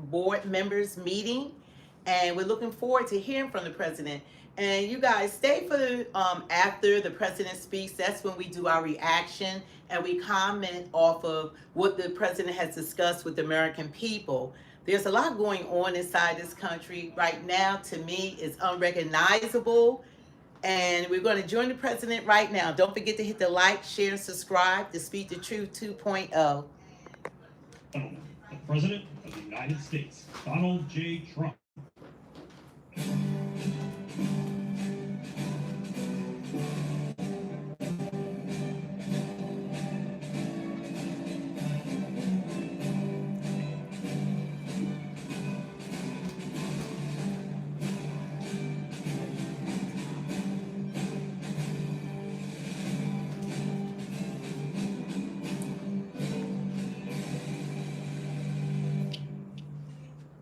board members meeting, and we're looking forward to hearing from the president. And you guys stay for the after the president speaks. That's when we do our reaction and we comment off of what the president has discussed with the American people. There's a lot going on inside this country right now. To me, it's unrecognizable. And we're going to join the president right now. Don't forget to hit the like, share, and subscribe to Speak the Truth 2.0. The President of the United States, Donald J. Trump.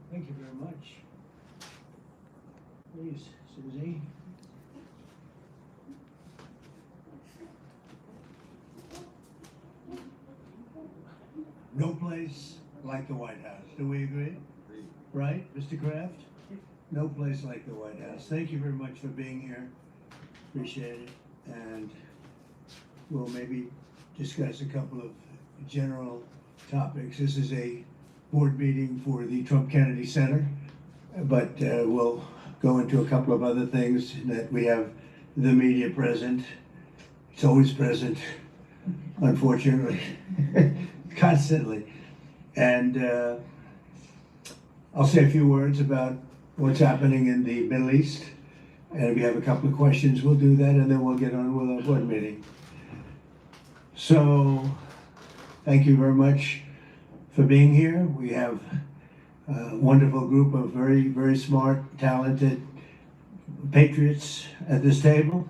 Thank you very much. Please, Susie. No place like the White House. Do we agree? Right, Mr. Kraft? No place like the White House. Thank you very much for being here. Appreciate it. And we'll maybe discuss a couple of general topics. This is a board meeting for the Trump Kennedy Center, but we'll go into a couple of other things that we have the media present. It's always present, unfortunately, constantly. And I'll say a few words about what's happening in the Middle East. And if you have a couple of questions, we'll do that, and then we'll get on with our board meeting. So, thank you very much for being here. We have a wonderful group of very, very smart, talented patriots at this table.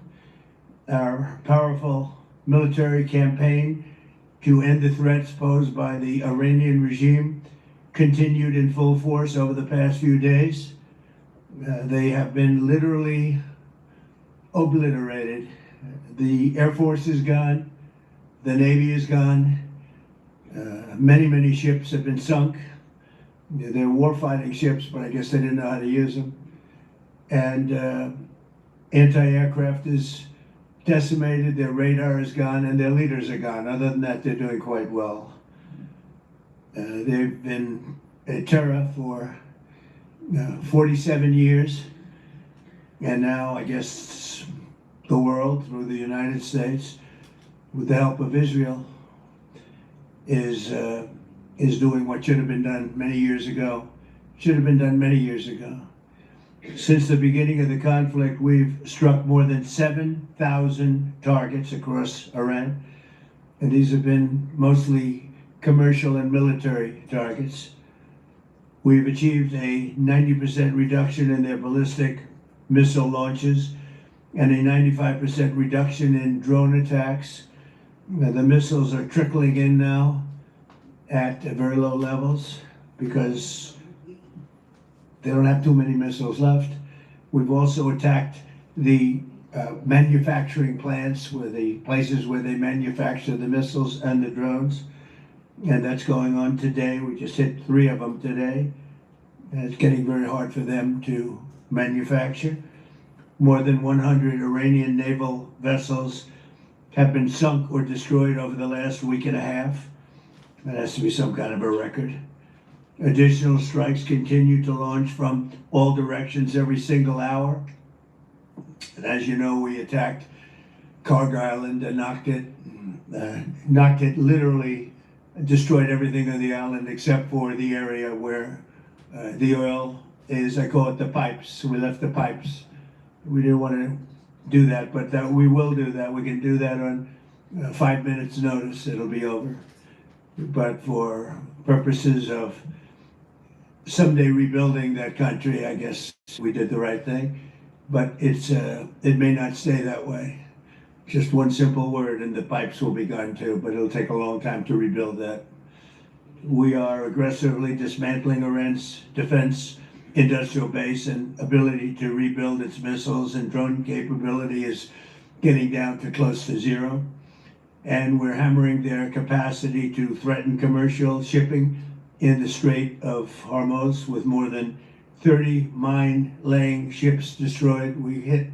Our powerful military campaign to end the threats posed by the Iranian regime continued in full force over the past few days. They have been literally obliterated. The Air Force is gone, the Navy is gone. Many, many ships have been sunk. They're warfighting ships, but I guess they didn't know how to use them. And anti-aircraft is decimated, their radar is gone, and their leaders are gone. Other than that, they're doing quite well. They've been a terror for 47 years, and now I guess the world, through the United States, with the help of Israel, is doing what should have been done many years ago. Should have been done many years ago. Since the beginning of the conflict, we've struck more than 7,000 targets across Iran, and these have been mostly commercial and military targets. We've achieved a 90% reduction in their ballistic missile launches and a 95% reduction in drone attacks. The missiles are trickling in now at very low levels because they don't have too many missiles left. We've also attacked the manufacturing plants, where the places where they manufacture the missiles and the drones. And that's going on today. We just hit 3 of them today. And it's getting very hard for them to manufacture. More than 100 Iranian naval vessels have been sunk or destroyed over the last week and a half. That has to be some kind of a record. Additional strikes continue to launch from all directions every single hour. And as you know, we attacked Cargo Island and knocked it literally, destroyed everything on the island except for the area where the oil is. I call it the pipes. So we left the pipes. We didn't want to do that, but we will do that. We can do that on 5 minutes notice. It'll be over. But for purposes of someday rebuilding that country, I guess we did the right thing. But it may not stay that way. Just one simple word and the pipes will be gone too, but it'll take a long time to rebuild that. We are aggressively dismantling Iran's defense industrial base, and ability to rebuild its missiles and drone capability is getting down to close to zero. And we're hammering their capacity to threaten commercial shipping in the Strait of Hormuz with more than 30 mine-laying ships destroyed. We hit,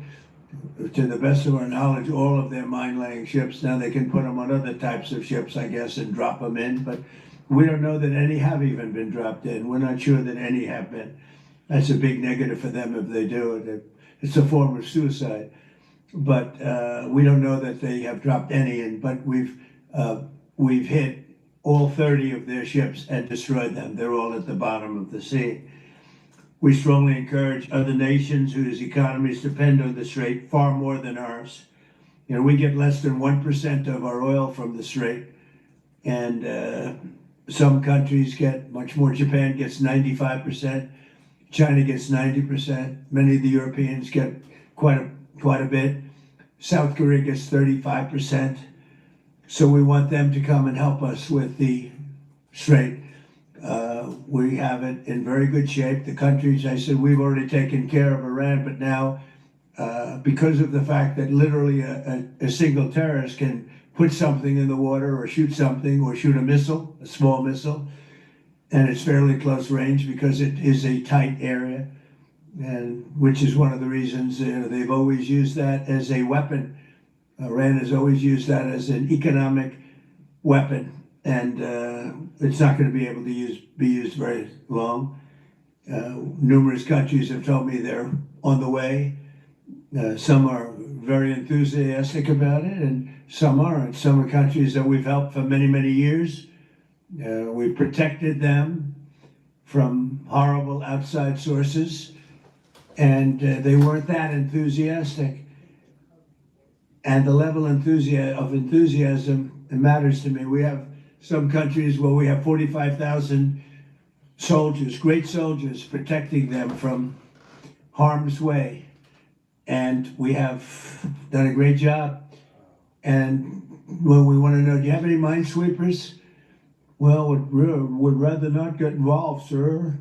to the best of our knowledge, all of their mine-laying ships. Now they can put them on other types of ships, I guess, and drop them in, but we don't know that any have even been dropped in. We're not sure that any have been. That's a big negative for them if they do it. It's a form of suicide. But we don't know that they have dropped any in, but we've hit all 30 of their ships and destroyed them. They're all at the bottom of the sea. We strongly encourage other nations whose economies depend on the Strait far more than ours. You know, we get less than 1% of our oil from the Strait, and some countries get much more. Japan gets 95%, China gets 90%, many of the Europeans get quite a bit. South Korea gets 35%. So we want them to come and help us with the Strait. We have it in very good shape. The countries, I said, we've already taken care of Iran, but now because of the fact that literally a single terrorist can put something in the water or shoot something or shoot a missile, a small missile, and it's fairly close range because it is a tight area, and which is one of the reasons they've always used that as a weapon. Iran has always used that as an economic weapon, and it's not going to be able to be used very long. Numerous countries have told me they're on the way. Some are very enthusiastic about it, and some aren't. Some are countries that we've helped for many, many years. We've protected them from horrible outside sources, and they weren't that enthusiastic. And the level of enthusiasm matters to me. We have some countries where we have 45,000 soldiers, great soldiers, protecting them from harm's way. And we have done a great job. And when we want to know, do you have any minesweepers? Well, would rather not get involved, sir.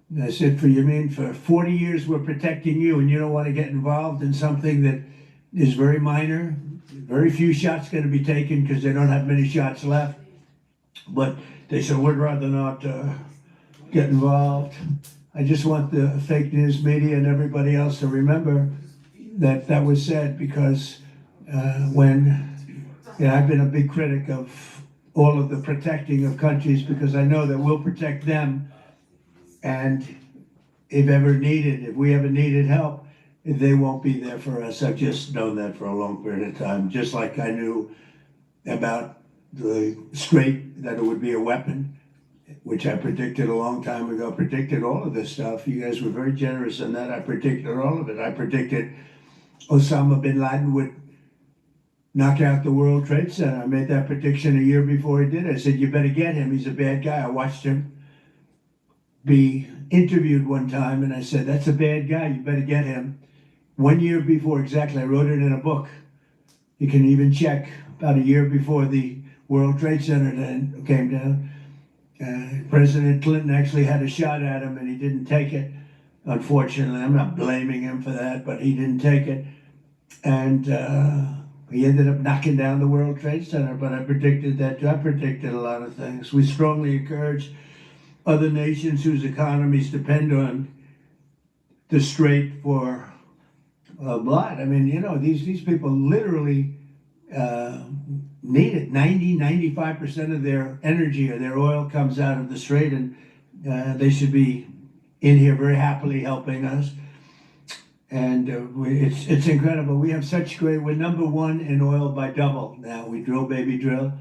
And I said, for 40 years we're protecting you, and you don't want to get involved in something that is very minor. Very few shots going to be taken because they don't have many shots left. But they said, we'd rather not get involved. I just want the fake news media and everybody else to remember that that was said, because I've been a big critic of all of the protecting of countries, because I know that we'll protect them, and if we ever needed help, they won't be there for us. I've just known that for a long period of time, just like I knew about the Strait, that it would be a weapon, which I predicted a long time ago. I predicted all of this stuff. You guys were very generous in that. I predicted all of it. I predicted Osama bin Laden would knock out the World Trade Center. I made that prediction a year before he did. I said, you better get him. He's a bad guy. I watched him be interviewed one time, and I said, that's a bad guy. You better get him. 1 year before, exactly. I wrote it in a book. You can even check. About a year before the World Trade Center came down, President Clinton actually had a shot at him, and he didn't take it. Unfortunately, I'm not blaming him for that, but he didn't take it. And he ended up knocking down the World Trade Center, but I predicted that. I predicted a lot of things. We strongly encourage other nations whose economies depend on the Strait for blood. I mean, these people literally need it. 95% of their energy or their oil comes out of the Strait, and they should be in here very happily helping us. And it's incredible. We have we're number one in oil by double now. We drill, baby, drill.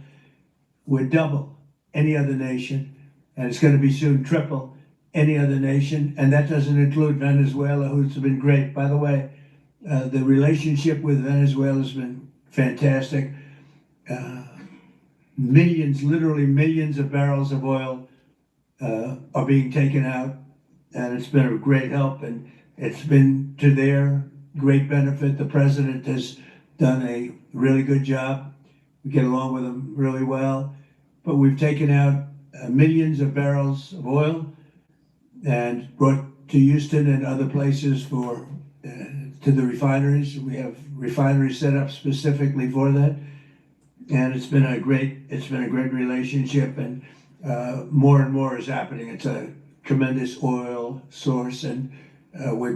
We're double any other nation, and it's going to be soon triple any other nation, and that doesn't include Venezuela, who's been great. By the way, the relationship with Venezuela has been fantastic. Literally millions of barrels of oil are being taken out, and it's been a great help, and it's been to their great benefit. The president has done a really good job. We get along with him really well, but we've taken out millions of barrels of oil and brought to Houston and other places to the refineries. We have refineries set up specifically for that, and it's been a great relationship. And more and more is happening. It's a tremendous oil source, and we're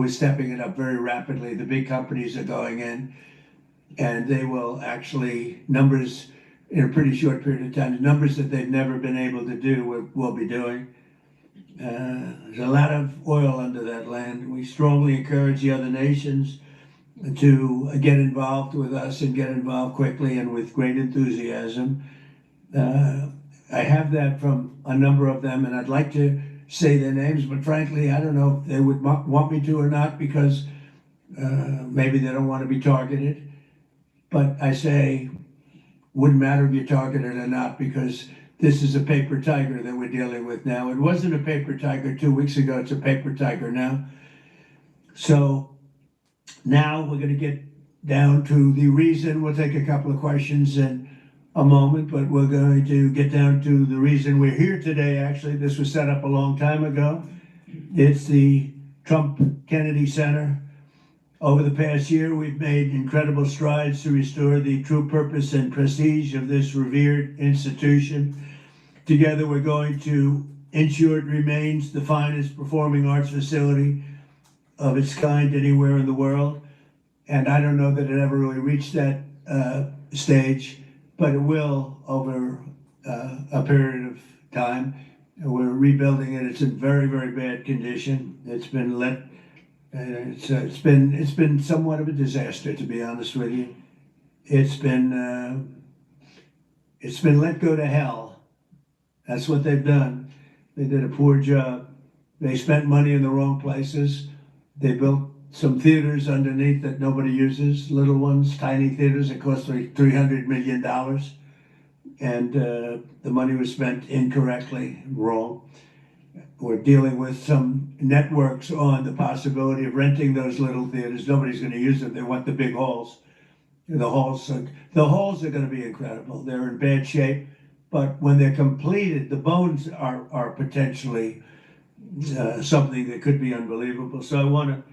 stepping it up very rapidly. The big companies are going in, and they will actually numbers in a pretty short period of time. Numbers that they've never been able to do, we'll be doing. There's a lot of oil under that land. We strongly encourage the other nations to get involved with us and get involved quickly and with great enthusiasm. I have that from a number of them, and I'd like to say their names, but frankly, I don't know if they would want me to or not, because maybe they don't want to be targeted. But I say, wouldn't matter if you're targeted or not, because this is a paper tiger that we're dealing with now. It wasn't a paper tiger 2 weeks ago, it's a paper tiger now. So now we're going to get down to the reason. We'll take a couple of questions in a moment, but we're going to get down to the reason we're here today. Actually, this was set up a long time ago. It's the Trump Kennedy Center. Over the past year, we've made incredible strides to restore the true purpose and prestige of this revered institution. Together, we're going to ensure it remains the finest performing arts facility of its kind anywhere in the world. And I don't know that it ever really reached that stage, but it will over a period of time. We're rebuilding it. It's in very, very bad condition. It's been it's been somewhat of a disaster, to be honest with you. It's been let go to hell. That's what they've done. They did a poor job. They spent money in the wrong places. They built some theaters underneath that nobody uses, little ones, tiny theaters that cost like $300 million. And the money was spent incorrectly, wrong. We're dealing with some networks on the possibility of renting those little theaters. Nobody's going to use them. They want the big halls. The halls are going to be incredible. They're in bad shape, but when they're completed, the bones are potentially something that could be unbelievable. So I want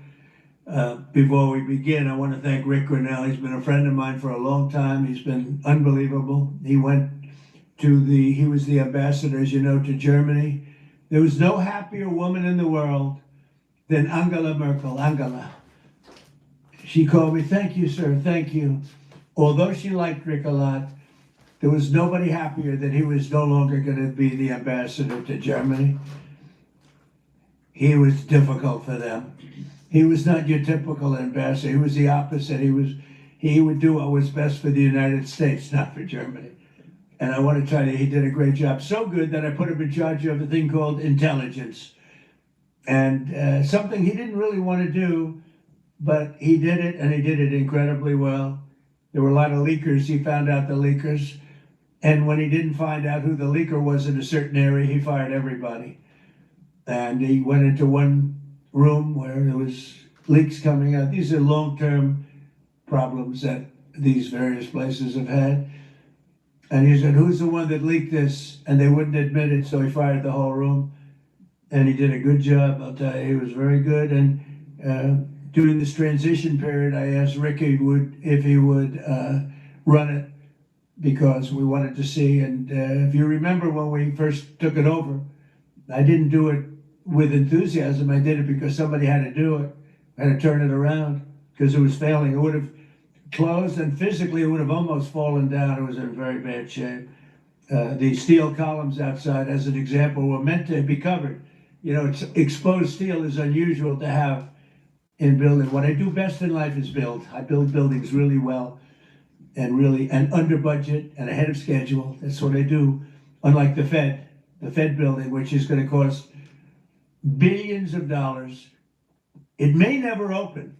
to, before we begin, I want to thank Rick Grinnell. He's been a friend of mine for a long time. He's been unbelievable. He was the ambassador, as you know, to Germany. There was no happier woman in the world than Angela Merkel. Angela. She called me, "Thank you, sir, thank you." Although she liked Rick a lot, there was nobody happier that he was no longer going to be the ambassador to Germany. He was difficult for them. He was not your typical ambassador. He was the opposite. He would do what was best for the United States, not for Germany. And I want to tell you, he did a great job. So good that I put him in charge of a thing called intelligence. And something he didn't really want to do, but he did it, and he did it incredibly well. There were a lot of leakers. He found out the leakers. And when he didn't find out who the leaker was in a certain area, he fired everybody. And he went into one room where there was leaks coming out. These are long-term problems that these various places have had. And he said, "Who's the one that leaked this?" And they wouldn't admit it, so he fired the whole room. And he did a good job, I'll tell you. He was very good. And during this transition period, I asked Rick if he would run it, because we wanted to see. And if you remember when we first took it over, I didn't do it with enthusiasm. I did it because somebody had to do it. I had to turn it around because it was failing. It would have closed, and physically it would have almost fallen down. It was in very bad shape. The steel columns outside, as an example, were meant to be covered. You know, exposed steel is unusual to have in building. What I do best in life is build. I build buildings really well and under budget and ahead of schedule. That's what I do. Unlike the Fed building, which is going to cost billions of dollars. It may never open.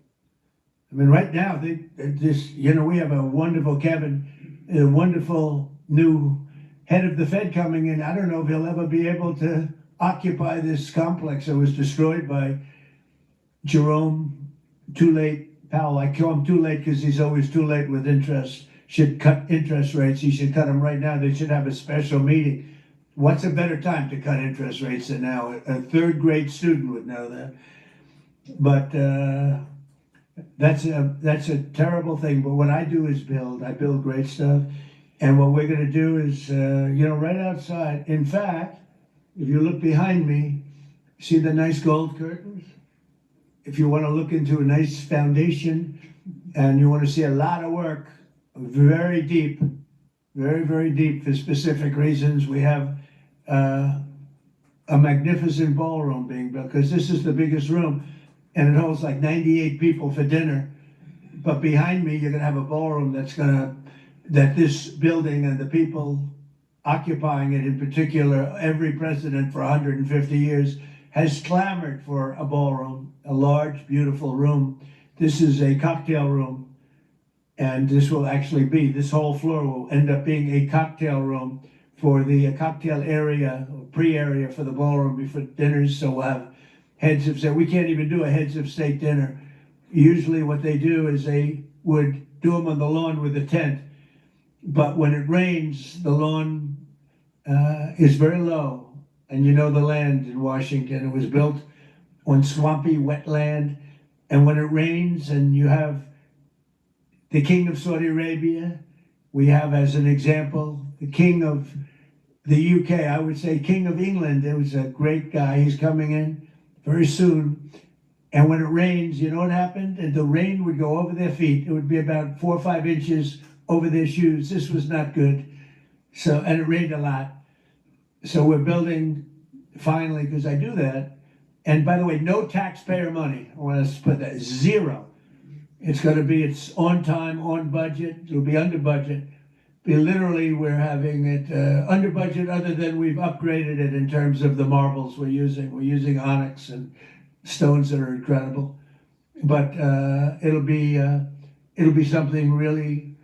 I mean, right now, we have a wonderful a wonderful new head of the Fed coming in. I don't know if he'll ever be able to occupy this complex that was destroyed by Jerome Too Late Powell. I call him too late because he's always too late with interest. Should cut interest rates. He should cut them right now. They should have a special meeting. What's a better time to cut interest rates than now? A third grade student would know that. But that's a terrible thing. But what I do is build. I build great stuff. And what we're going to do is, right outside. In fact, if you look behind me, see the nice gold curtains? If you want to look into a nice foundation and you want to see a lot of work, very deep, very, very deep for specific reasons, we have a magnificent ballroom being built, because this is the biggest room and it holds like 98 people for dinner. But behind me, you're going to have a ballroom that this building and the people occupying it in particular, every president for 150 years has clamored for a ballroom, a large, beautiful room. This is a cocktail room, and this whole floor will end up being a cocktail room for the cocktail area, or pre-area for the ballroom before dinners. So we'll have heads of state. We can't even do a heads of state dinner. Usually what they do is they would do them on the lawn with a tent. But when it rains, the lawn is very low. And you know the land in Washington, it was built on swampy wetland. And when it rains and you have the King of Saudi Arabia, we have as an example, the King of the UK, I would say King of England. There was a great guy, he's coming in very soon. And when it rains, you know what happened? And the rain would go over their feet. It would be about 4 or 5 inches over their shoes. This was not good. And it rained a lot. So we're building finally, because I do that. And by the way, no taxpayer money. I want to put that, zero. It's on time, on budget. It'll be under budget. We're having it under budget, other than we've upgraded it in terms of the marbles we're using. We're using onyx and stones that are incredible. But it'll be something really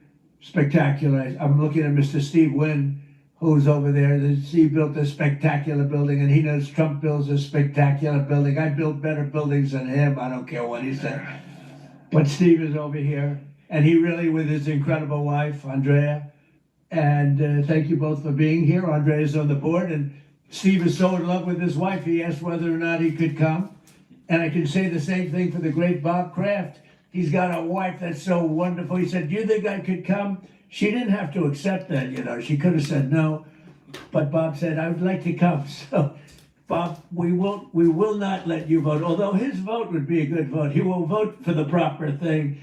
spectacular. I'm looking at Mr. Steve Wynn, who's over there. He built a spectacular building, and he knows Trump builds a spectacular building. I built better buildings than him. I don't care what he said. But Steve is over here, and he really, with his incredible wife, Andrea, and thank you both for being here. Andrea's on the board, and Steve is so in love with his wife, he asked whether or not he could come. And I can say the same thing for the great Bob Kraft. He's got a wife that's so wonderful. He said, "Do you think I could come?" She didn't have to accept that, She could have said no. But Bob said, "I would like to come." So, Bob, we will not let you vote. Although his vote would be a good vote. He will vote for the proper thing.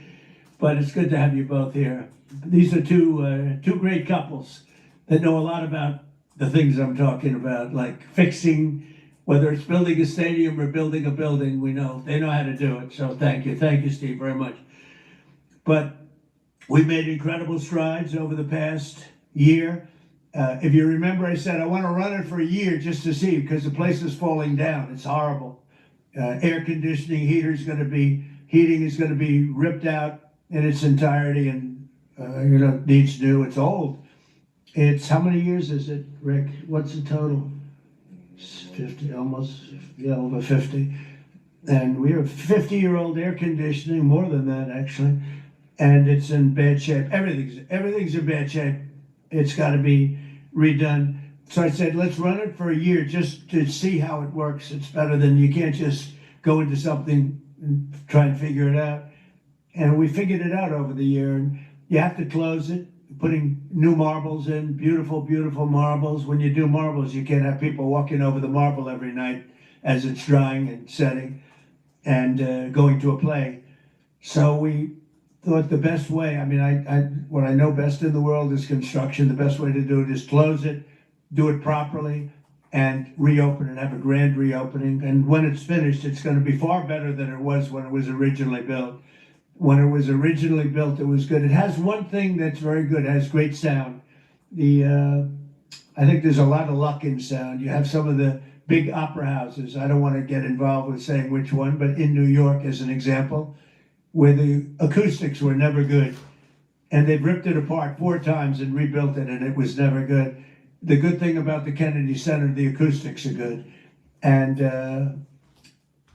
But it's good to have you both here. These are two great couples that know a lot about the things I'm talking about, like fixing, whether it's building a stadium or building a building. They know how to do it. So thank you, Steve, very much. But we've made incredible strides over the past year. If you remember, I said I want to run it for a year just to see, because the place is falling down. It's horrible. Air conditioning, heating is going to be ripped out in its entirety, and needs new. It's old. It's, how many years is it, Rick? What's the total? 50, almost, over 50. And we have 50-year-old air conditioning, more than that actually, and it's in bad shape. Everything's in bad shape. It's got to be redone. So I said, let's run it for a year just to see how it works. It's better than, you can't just go into something and try and figure it out. And we figured it out over the year. And you have to close it, putting new marbles in, beautiful, beautiful marbles. When you do marbles, you can't have people walking over the marble every night as it's drying and setting and going to a play. So we thought the best way, what I know best in the world is construction. The best way to do it is close it, do it properly, and reopen it, have a grand reopening. And when it's finished, it's going to be far better than it was when it was originally built. When it was originally built, it was good. It has one thing that's very good. It has great sound. I think there's a lot of luck in sound. You have some of the big opera houses. I don't want to get involved with saying which one, but in New York, as an example, where the acoustics were never good. And they've ripped it apart 4 times and rebuilt it, and it was never good. The good thing about the Kennedy Center, the acoustics are good. And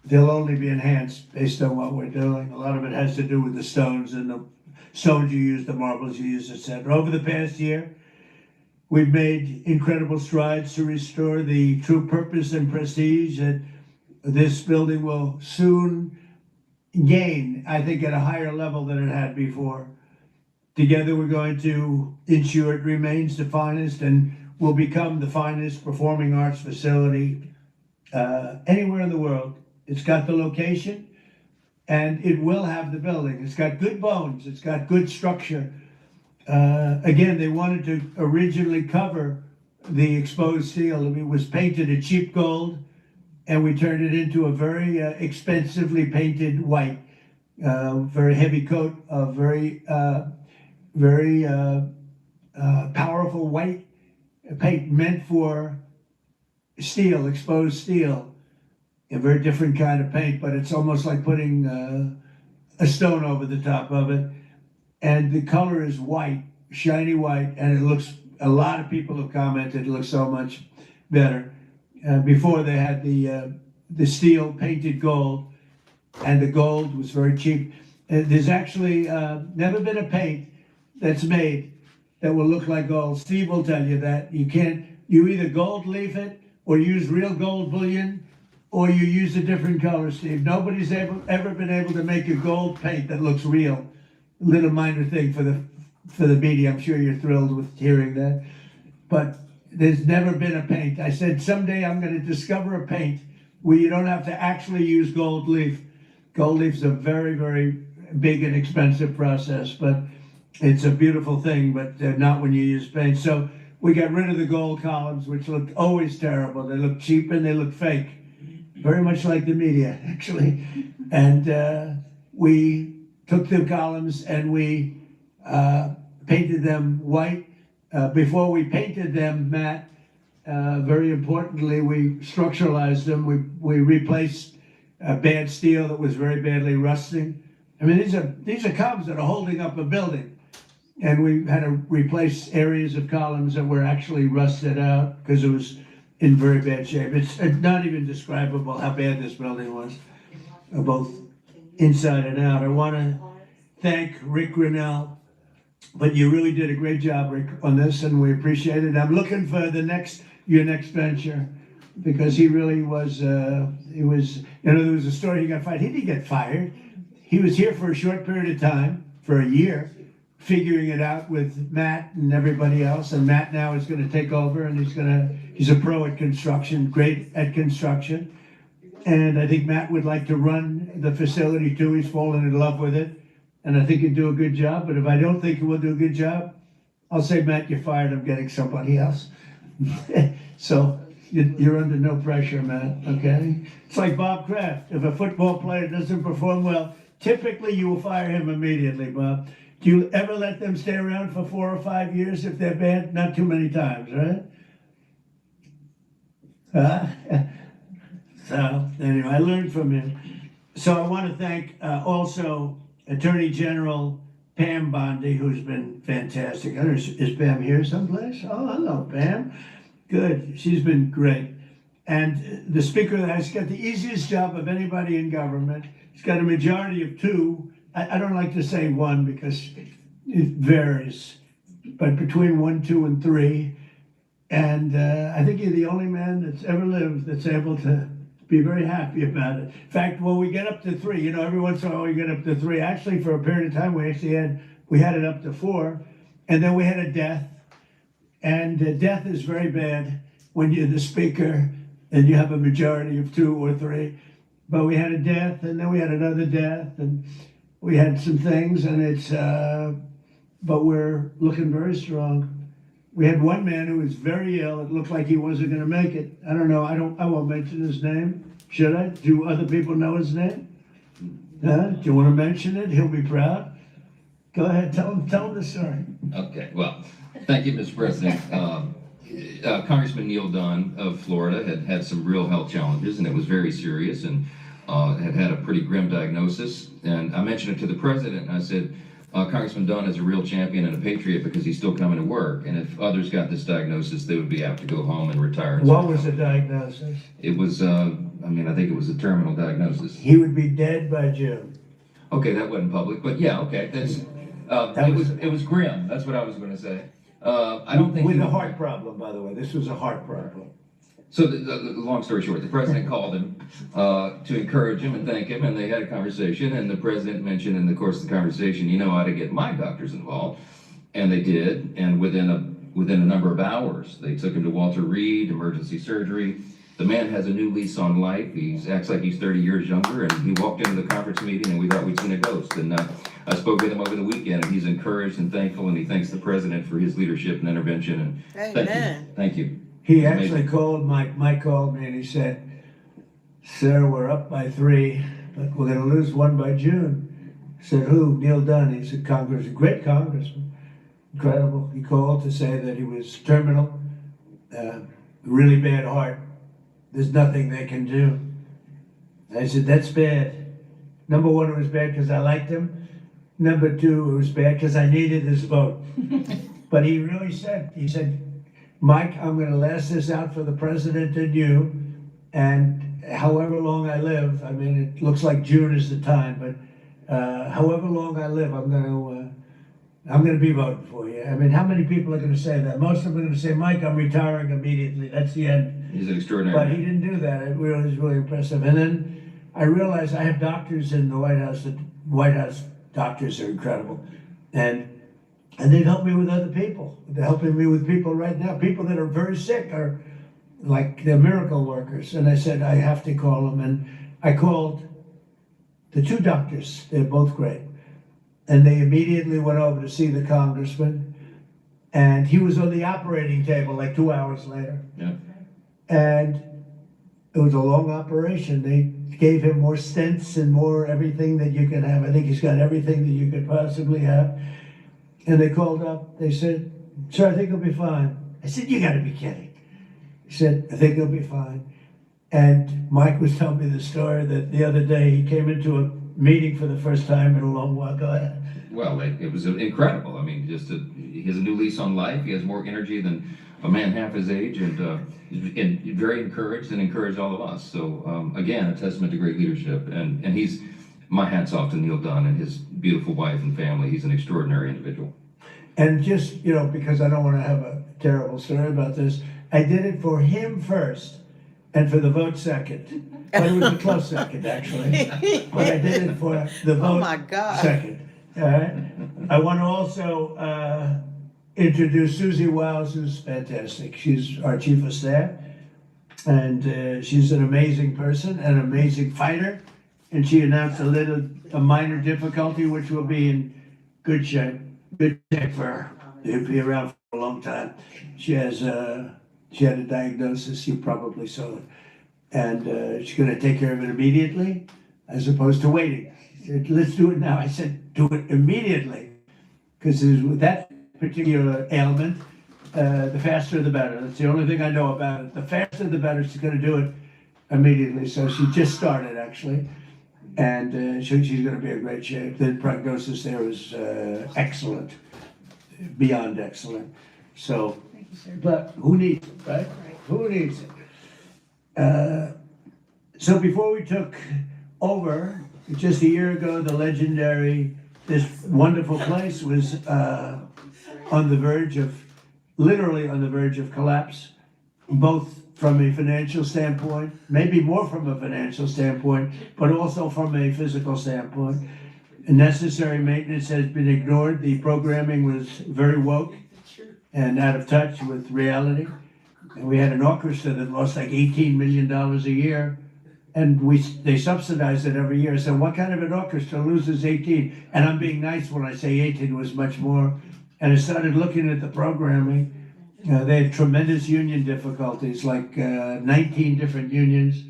they'll only be enhanced based on what we're doing. A lot of it has to do with the stones and the stones you use, the marbles you use, etc. Over the past year, we've made incredible strides to restore the true purpose and prestige that this building will soon gain, I think, at a higher level than it had before. Together, we're going to ensure it remains the finest and will become the finest performing arts facility anywhere in the world. It's got the location and it will have the building. It's got good bones. It's got good structure. Again, they wanted to originally cover the exposed steel. It was painted a cheap gold, and we turned it into a very expensively painted white. Very heavy coat of very powerful white paint meant for steel, exposed steel. A very different kind of paint, but it's almost like putting a stone over the top of it. And the color is white, shiny white, and it looks, a lot of people have commented, it looks so much better. Before they had the steel painted gold, and the gold was very cheap. There's actually never been a paint that's made that will look like gold. Steve will tell you that. You either gold leaf it, or use real gold bullion, or you use a different color, Steve. Nobody's ever been able to make a gold paint that looks real. Little minor thing for the media. I'm sure you're thrilled with hearing that. But there's never been a paint. I said, someday I'm going to discover a paint where you don't have to actually use gold leaf. Gold leaf's a very, very big and expensive process, but it's a beautiful thing, but not when you use paint. So we got rid of the gold columns, which looked always terrible. They look cheap and they look fake. Very much like the media, actually. And we took the columns and we painted them white. Before we painted them matte, very importantly, we structuralized them. We replaced bad steel that was very badly rusting. I mean, these are columns that are holding up a building. And we had to replace areas of columns that were actually rusted out because it was in very bad shape. It's not even describable how bad this building was, both inside and out. I want to thank Rick Grinnell, but you really did a great job, Rick, on this, and we appreciate it. I'm looking for your next venture, because he really was, there was a story he got fired. He didn't get fired. He was here for a short period of time, for a year, figuring it out with Matt and everybody else. And Matt now is going to take over, and he's a pro at construction, great at construction. And I think Matt would like to run the facility too. He's fallen in love with it. And I think he'd do a good job. But if I don't think he will do a good job, I'll say, Matt, you're fired. I'm getting somebody else. So you're under no pressure, Matt, okay? It's like Bob Kraft. If a football player doesn't perform well, typically you will fire him immediately, Bob. Do you ever let them stay around for 4 or 5 years if they're bad? Not too many times, right? So anyway, I learned from him. So I want to thank also Attorney General Pam Bondi, who's been fantastic. Is Pam here someplace? Oh, hello, Pam. Good. She's been great. And the Speaker has got the easiest job of anybody in government. He's got a majority of 2. I don't like to say 1 because it varies, but between 1, 2, and 3. And I think you're the only man that's ever lived that's able to be very happy about it. In fact, when we get up to 3, every once in a while we get up to 3. Actually, for a period of time, we had it up to 4, and then we had a death. And death is very bad when you're the Speaker and you have a majority of 2 or 3. But we had a death, and then we had another death, and we had some things, and but we're looking very strong. We had one man who was very ill. It looked like he wasn't going to make it. I don't know. I won't mention his name. Should I? Do other people know his name? Do you want to mention it? He'll be proud. Go ahead. Tell him the story. Okay. Well, thank you, Mr. President. Congressman Neil Dunn of Florida had some real health challenges, and it was very serious, and had a pretty grim diagnosis. And I mentioned it to the president, and I said, Congressman Dunn is a real champion and a patriot because he's still coming to work. And if others got this diagnosis, they would be apt to go home and retire. What was the diagnosis? It was, I think it was a terminal diagnosis. He would be dead by June. Okay, that wasn't public, but yeah, okay. That's, it was grim. That's what I was going to say. I don't think with a heart problem, by the way. This was a heart problem. So the long story short, the president called him to encourage him and thank him, and they had a conversation, and the president mentioned in the course of the conversation, you know how to get my doctors involved, and they did, and within a number of hours, they took him to Walter Reed, emergency surgery. The man has a new lease on life. He acts like he's 30 years younger, and he walked into the conference meeting, and we thought we'd seen a ghost. And I spoke with him over the weekend, and he's encouraged and thankful, and he thanks the president for his leadership and intervention. And Amen. Thank you. He Amazing. actually called, Mike called me and he said, "Sir, we're up by 3, but we're gonna lose 1 by June." I said, "Who?" "Neil Dunn." He said, a great congressman, incredible. He called to say that he was terminal, really bad heart. There's nothing they can do. I said, "That's bad." Number 1, it was bad because I liked him. Number 2, it was bad because I needed his vote. But he really said, "Mike, I'm gonna last this out for the president and you, and however long I live," I mean, it looks like June is the time, but however long I live, I'm gonna be voting for you. I mean, how many people are gonna say that? Most of them are gonna say, "Mike, I'm retiring immediately, that's the end." He's an extraordinary But man. he didn't do that. It was really impressive. And then I realized I have doctors in the White House. The White House doctors are incredible, and they've helped me with other people. They're helping me with people right now. People that are very sick are like they're miracle workers. And I said I have to call them, and I called the 2 doctors. They're both great, and they immediately went over to see the congressman, and he was on the operating table like 2 hours later. Yeah. And it was a long operation. They gave him more stents and more everything that you could have. I think he's got everything that you could possibly have. And they called up, they said, "Sir, I think he'll be fine." I said, "You gotta be kidding." He said, "I think he'll be fine." And Mike was telling me the story that the other day he came into a meeting for the first time in a long while. Go ahead. Well, it was incredible. I mean, he has a new lease on life. He has more energy than a man half his age, and very encouraged and encouraged all of us. So again, a testament to great leadership. And he's, my hat's off to Neil Dunn and his beautiful wife and family. He's an extraordinary individual. And just, because I don't want to have a terrible story about this, I did it for him first and for the vote second. But it was a close second, actually. But I did it for the vote Oh my God. second. All right. I want to also introduce Susie Wiles, who's fantastic. She's our chief of staff, and she's an amazing person, an amazing fighter. And she announced a minor difficulty, which will be in good shape. Good shape for her. It'll be around for a long time. She had a diagnosis. You probably saw it, and she's going to take care of it immediately, as opposed to waiting. She said, "Let's do it now." I said, "Do it immediately," because with that particular ailment, the faster the better. That's the only thing I know about it. The faster the better. She's going to do it immediately. So she just started, actually. And she's going to be in great shape. The prognosis there is excellent, beyond excellent. So, but who needs it, right? Who needs it? So before we took over, just a year ago, this wonderful place was literally on the verge of collapse, both from a financial standpoint, maybe more from a financial standpoint, but also from a physical standpoint. Necessary maintenance has been ignored. The programming was very woke and out of touch with reality. And we had an orchestra that lost like $18 million a year, and they subsidized it every year. So what kind of an orchestra loses 18? And I'm being nice when I say 18 was much more. And I started looking at the programming. They had tremendous union difficulties, like 19 different unions,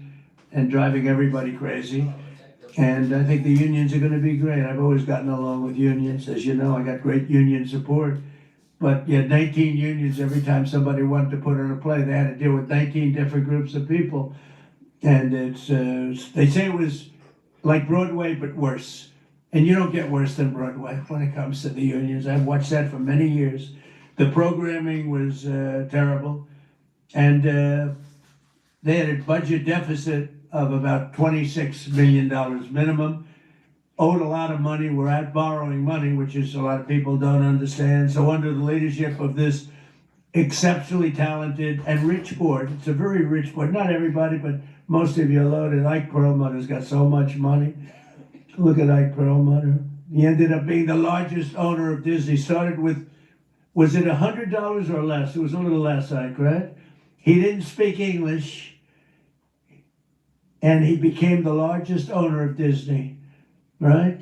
and driving everybody crazy. And I think the unions are going to be great. I've always gotten along with unions. As you know, I got great union support. But you had 19 unions. Every time somebody wanted to put on a play, they had to deal with 19 different groups of people. And they say it was like Broadway, but worse. And you don't get worse than Broadway when it comes to the unions. I've watched that for many years. The programming was terrible, and they had a budget deficit of about $26 million minimum, owed a lot of money, were out borrowing money, which is a lot of people don't understand. So under the leadership of this exceptionally talented and rich board. It's a very rich board. Not everybody, but most of you are loaded. Ike Perlmutter's got so much money. Look at Ike Perlmutter. He ended up being the largest owner of Disney. Started with, was it $100 or less? It was a little less, Ike, right? He didn't speak English, and he became the largest owner of Disney, right?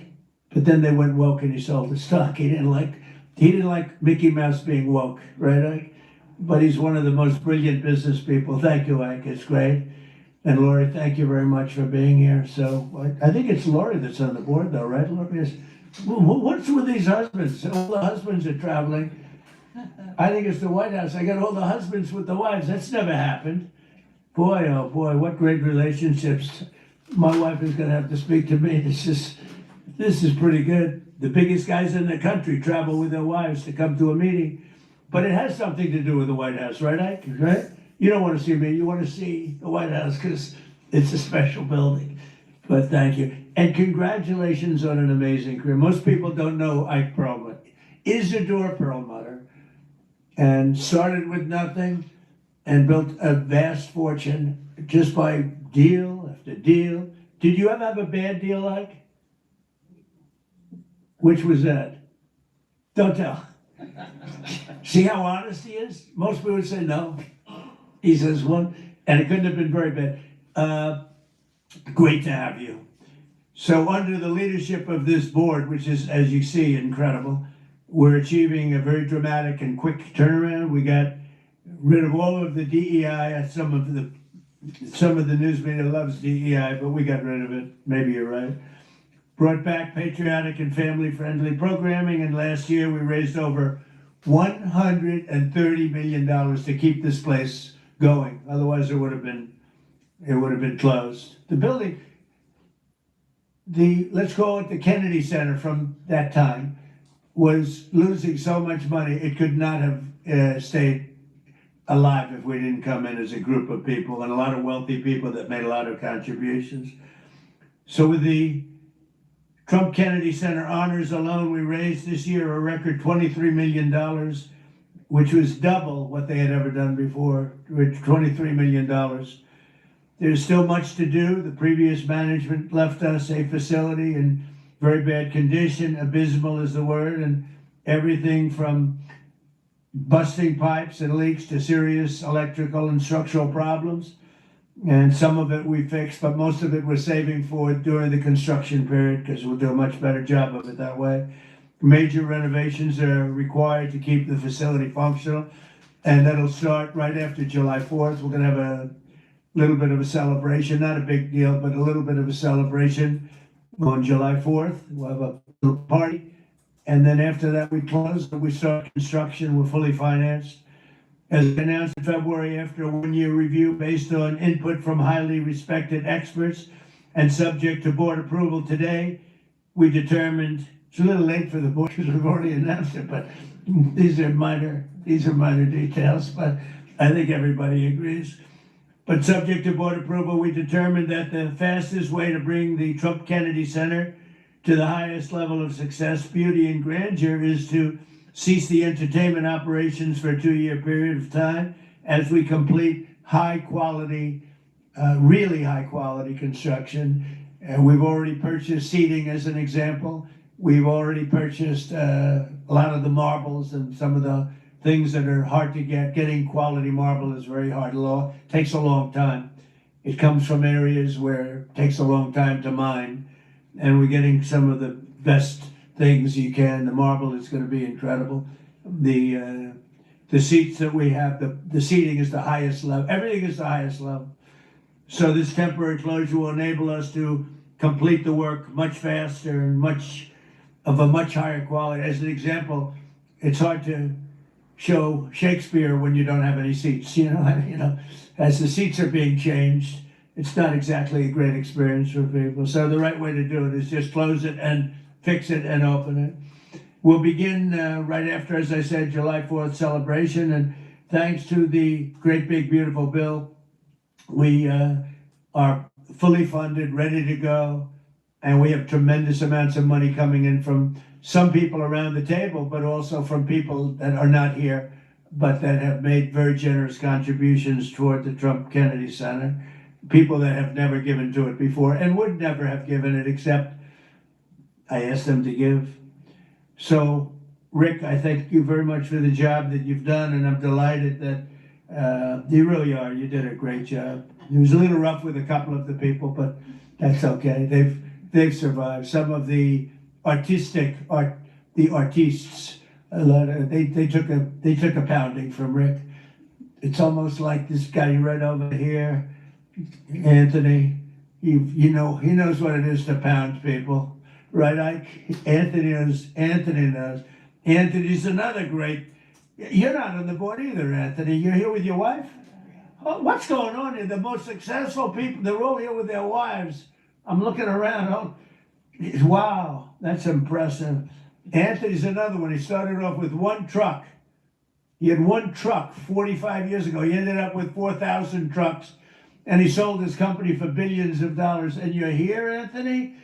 But then they went woke and he sold the stock. He didn't like Mickey Mouse being woke, right, Ike? But he's one of the most brilliant business people. Thank you, Ike. It's great. And Lori, thank you very much for being here. So I think it's Lori that's on the board, though, right? Lori, what's with these husbands? All the husbands are traveling. I think it's the White House. I got all the husbands with the wives. That's never happened. Boy, oh boy, what great relationships. My wife is going to have to speak to me. This is pretty good. The biggest guys in the country travel with their wives to come to a meeting. But it has something to do with the White House, right, Ike? Right? You don't want to see me. You want to see the White House because it's a special building. But thank you. And congratulations on an amazing career. Most people don't know Ike Perlmutter. Isidore Perlmutter. And started with nothing and built a vast fortune just by deal after deal. Did you ever have a bad deal, Ike? Which was that? Don't tell. See how honest he is? Most people would say no. He says one, and it couldn't have been very bad. Great to have you. So under the leadership of this board, which is, as you see, incredible, we're achieving a very dramatic and quick turnaround. We got rid of all of the DEI. Some of the news media loves DEI, but we got rid of it. Maybe you're right. Brought back patriotic and family-friendly programming, and last year we raised over $130 million to keep this place going. Otherwise, it would have been closed. The building, let's call it the Kennedy Center from that time, was losing so much money it could not have stayed alive if we didn't come in as a group of people and a lot of wealthy people that made a lot of contributions. So with the Trump Kennedy Center honors alone, we raised this year a record $23 million, which was double what they had ever done before, with $23 million. There's still much to do. The previous management left us a facility in very bad condition. Abysmal is the word, and everything from busting pipes and leaks to serious electrical and structural problems. And some of it we fixed, but most of it we're saving for during the construction period because we'll do a much better job of it that way. Major renovations are required to keep the facility functional, and that'll start right after July 4th. We're going to have a little bit of a celebration, not a big deal, but a little bit of a celebration on July 4th. We'll have a little party, and then after that we close and we start construction. We're fully financed. As announced in February, after a one-year review based on input from highly respected experts and subject to board approval today, we determined, it's a little late for the board because we've already announced it, but these are minor details, but I think everybody agrees. But subject to board approval, we determined that the fastest way to bring the Trump Kennedy Center to the highest level of success, beauty, and grandeur is to cease the entertainment operations for a 2-year period of time as we complete high quality, really high quality construction. And we've already purchased seating as an example. We've already purchased a lot of the marbles and some of the things that are hard to get. Getting quality marble is very hard. Takes a long time. It comes from areas where it takes a long time to mine. And we're getting some of the best things you can. The marble is going to be incredible. The seats that we have, the seating is the highest level. Everything is the highest level. So this temporary closure will enable us to complete the work much faster and much higher quality. As an example, it's hard to show Shakespeare when you don't have any seats. As the seats are being changed, it's not exactly a great experience for people. So the right way to do it is just close it and fix it and open it. We'll begin right after, as I said, July 4th celebration. And thanks to the great big beautiful bill, we are fully funded, ready to go. And we have tremendous amounts of money coming in from some people around the table, but also from people that are not here but that have made very generous contributions toward the Trump Kennedy Center. People that have never given to it before and would never have given it except I asked them to give. So, Rick, I thank you very much for the job that you've done, and I'm delighted that you really are. You did a great job. It was a little rough with a couple of the people, but that's okay. They've survived. Some of the artists, they took a pounding from Rick. It's almost like this guy right over here, Anthony. He knows what it is to pound people. Right, Ike? Anthony knows. Anthony's another great. You're not on the board either, Anthony. You're here with your wife? Oh, what's going on here? The most successful people, they're all here with their wives. I'm looking around. Oh, wow, that's impressive. Anthony's another one. He started off with one truck. He had one truck 45 years ago. He ended up with 4,000 trucks, and he sold his company for billions of dollars. And you're here, Anthony?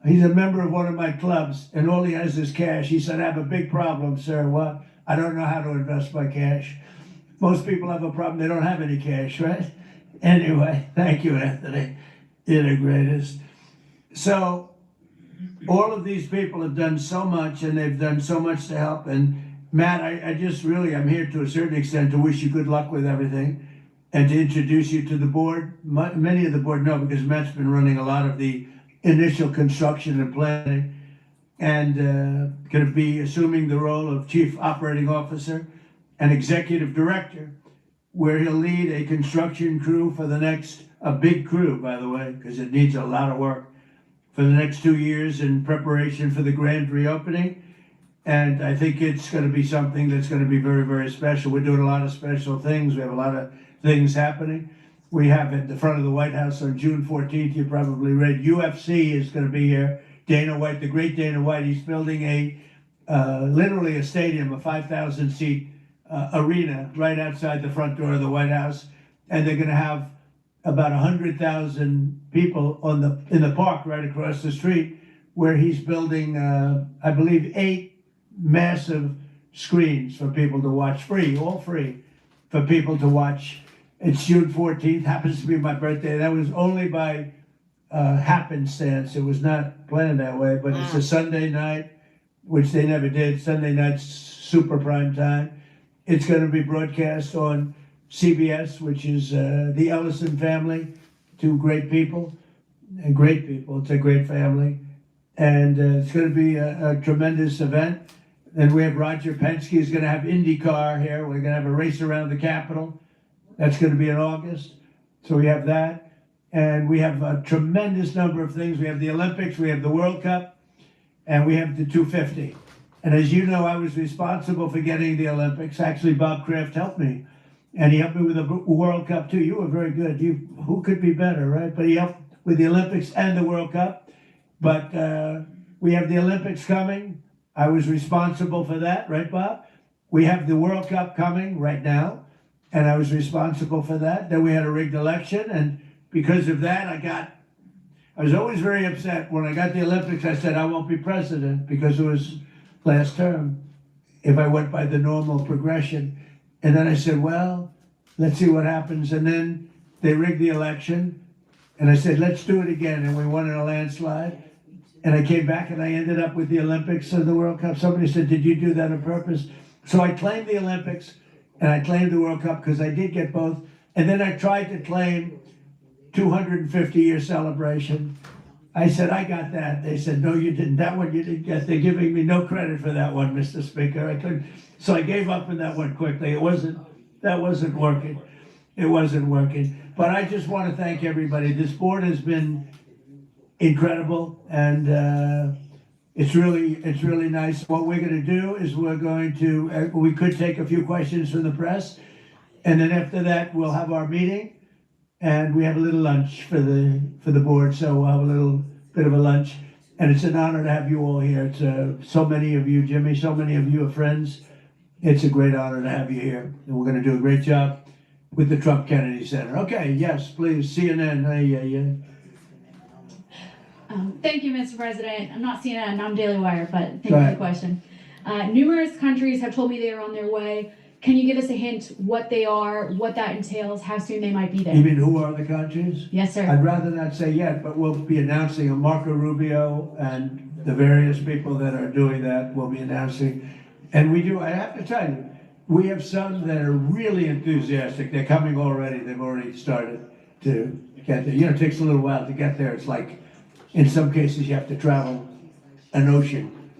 He's a member of one of my clubs, and all he has is cash. He said, I have a big problem, sir. What? I don't know how to invest my cash. Most people have a problem. They don't have any cash, right? Anyway, thank you, Anthony. You're the greatest. So all of these people have done so much, and they've done so much to help. And Matt, I just really, I'm here to a certain extent to wish you good luck with everything and to introduce you to the board. Many of the board know because Matt's been running a lot of the initial construction and planning, and going to be assuming the role of Chief Operating Officer and Executive Director, where he'll lead a construction crew for the next, a big crew, by the way, because it needs a lot of work, for the next 2 years in preparation for the grand reopening. And I think it's going to be something that's going to be very, very special. We're doing a lot of special things. We have a lot of things happening. We have at the front of the White House on June 14th, you probably read, UFC is going to be here. Dana White, the great Dana White, he's building literally a stadium, a 5,000 seat arena right outside the front door of the White House. And they're going to have about 100,000 people in the park right across the street, where he's building, I believe, 8 massive screens for people to watch, all free, for people to watch. It's June 14th, happens to be my birthday. That was only by happenstance. It was not planned that way, but it's a Sunday night, which they never did. Sunday night's super prime time. It's going to be broadcast on CBS, which is the Ellison family, 2 great people. Great people, it's a great family. And it's going to be a tremendous event. And we have Roger Penske is going to have IndyCar here. We're going to have a race around the Capitol. That's going to be in August. So we have that. And we have a tremendous number of things. We have the Olympics, we have the World Cup, and we have the 250. And as you know, I was responsible for getting the Olympics. Actually, Bob Kraft helped me. And he helped me with the World Cup too. You were very good. Who could be better, right? But he helped with the Olympics and the World Cup. But we have the Olympics coming. I was responsible for that, right, Bob? We have the World Cup coming right now, and I was responsible for that. Then we had a rigged election, and because of that, I was always very upset. When I got the Olympics, I said I won't be president because it was last term if I went by the normal progression. And then I said, well, let's see what happens. And then they rigged the election, and I said, let's do it again, and we won in a landslide. And I came back and I ended up with the Olympics and the World Cup. Somebody said, did you do that on purpose? So I claimed the Olympics and I claimed the World Cup because I did get both. And then I tried to claim 250-year celebration. I said, I got that. They said, no, you didn't. That one you didn't get. They're giving me no credit for that one, Mr. Speaker. I couldn't. So I gave up on that one quickly. That wasn't working. It wasn't working. But I just want to thank everybody. This board has been incredible, and it's really nice. What we're going to do is we could take a few questions from the press, and then after that we'll have our meeting, and we have a little lunch for the board. So we'll have a little bit of a lunch, and it's an honor to have you all here. It's so many of you, Jimmy, so many of you are friends. It's a great honor to have you here, and we're going to do a great job with the Trump Kennedy Center. Okay, yes, please, CNN. Yeah. Thank you, Mr. President. I'm not CNN, I'm Daily Wire, but thank you for the question. Numerous countries have told me they are on their way. Can you give us a hint what they are, what that entails, how soon they might be You there? mean who are the countries? Yes, sir. I'd rather not say yet, but we'll be announcing a Marco Rubio and the various people that are doing that will be announcing. And we do, I have to tell you, we have some that are really enthusiastic. They're coming already. They've already started to get there. You know, it takes a little while to get there. It's like, in some cases, you have to travel an ocean.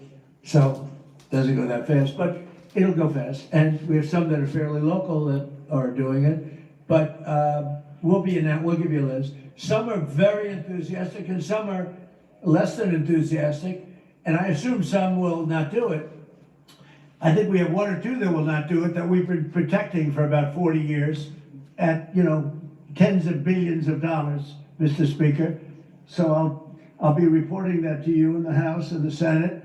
So it doesn't go that fast, but it'll go fast. And we have some that are fairly local that are doing it. But we'll give you a list. Some are very enthusiastic and some are less than enthusiastic. And I assume some will not do it. I think we have one or two that will not do it that we've been protecting for about 40 years at, you know, tens of billions of dollars, Mr. Speaker. So I'll be reporting that to you in the House and the Senate.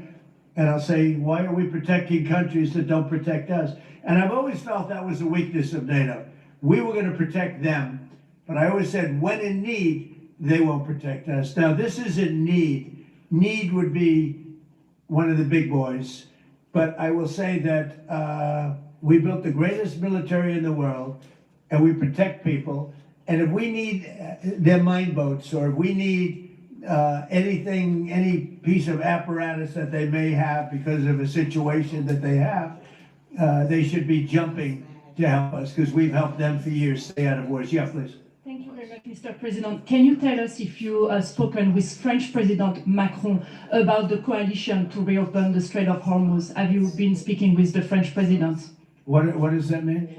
And I'll say, why are we protecting countries that don't protect us? And I've always felt that was a weakness of NATO. We were going to protect them, but I always said, when in need, they won't protect us. Now, this isn't need. Need would be one of the big boys. But I will say that we built the greatest military in the world, and we protect people. And if we need their mine boats, or if we need anything, any piece of apparatus that they may have because of a situation that they have, they should be jumping to help us, because we've helped them for years stay out of wars. Yeah, please. Thank you very much, Mr. President. Can you tell us if you have spoken with French President Macron about the coalition to reopen the Strait of Hormuz? Have you been speaking with the French President? What does that mean?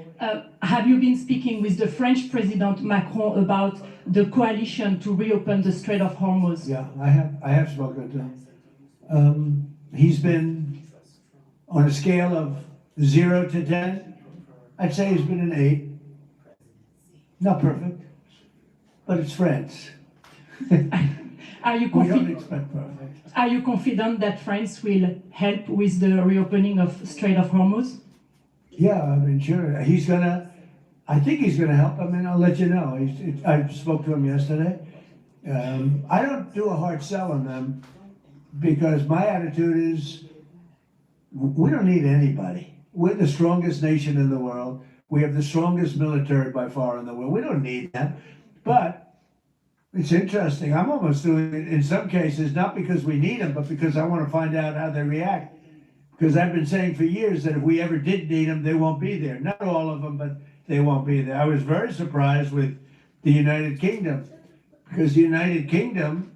Have you been speaking with the French President Macron about the coalition to reopen the Strait of Hormuz? Yeah, I have spoken to him. He's been on a scale of 0 to 10. I'd say he's been an 8. Not perfect, but it's France. Are you We don't confident? expect perfect. Are you confident that France will help with the reopening of Strait of Hormuz? Yeah, I mean, sure. I think he's gonna help. I mean, I'll let you know. I spoke to him yesterday. I don't do a hard sell on them because my attitude is we don't need anybody. We're the strongest nation in the world. We have the strongest military by far in the world. We don't need them. But it's interesting. I'm almost doing it in some cases, not because we need them, but because I want to find out how they react. Because I've been saying for years that if we ever did need them, they won't be there. Not all of them, but they won't be there. I was very surprised with the United Kingdom, because the United Kingdom,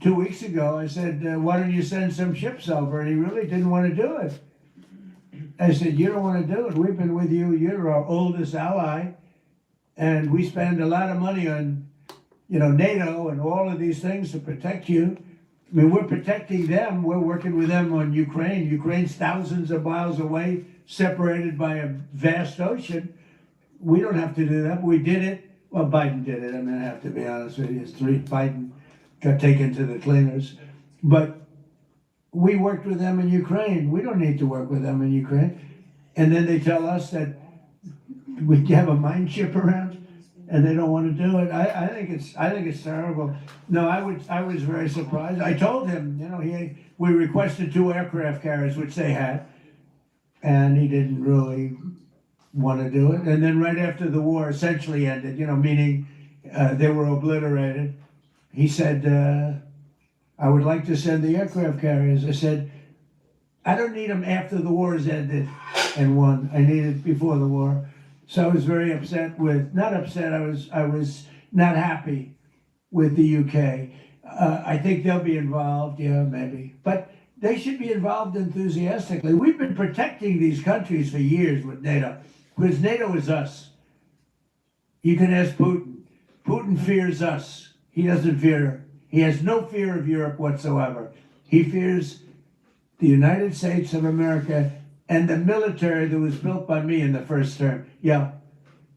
2 weeks ago, I said, why don't you send some ships over? And he really didn't want to do it. I said, you don't want to do it. We've been with you. You're our oldest ally. And we spend a lot of money on, you know, NATO and all of these things to protect you. I mean, we're protecting them. We're working with them on Ukraine. Ukraine's thousands of miles away, separated by a vast ocean. We don't have to do that. We did it. Well, Biden did it. I mean, I have to be honest with you. Biden got taken to the cleaners. But we worked with them in Ukraine. We don't need to work with them in Ukraine. And then they tell us that we have a mine ship around and they don't want to do it. I think it's terrible. No, I was very surprised. I told him, you know, we requested 2 aircraft carriers, which they had, and he didn't really want to do it. And then right after the war essentially ended, you know, meaning they were obliterated, he said, I would like to send the aircraft carriers. I said, I don't need them after the war has ended and won. I need it before the war. So I was very upset with, not upset, I was not happy with the UK. I think they'll be involved, yeah, maybe. But they should be involved enthusiastically. We've been protecting these countries for years with NATO, because NATO is us. You can ask Putin. Putin fears us. He doesn't fear, he has no fear of Europe whatsoever. He fears the United States of America and the military that was built by me in the first term. Yeah.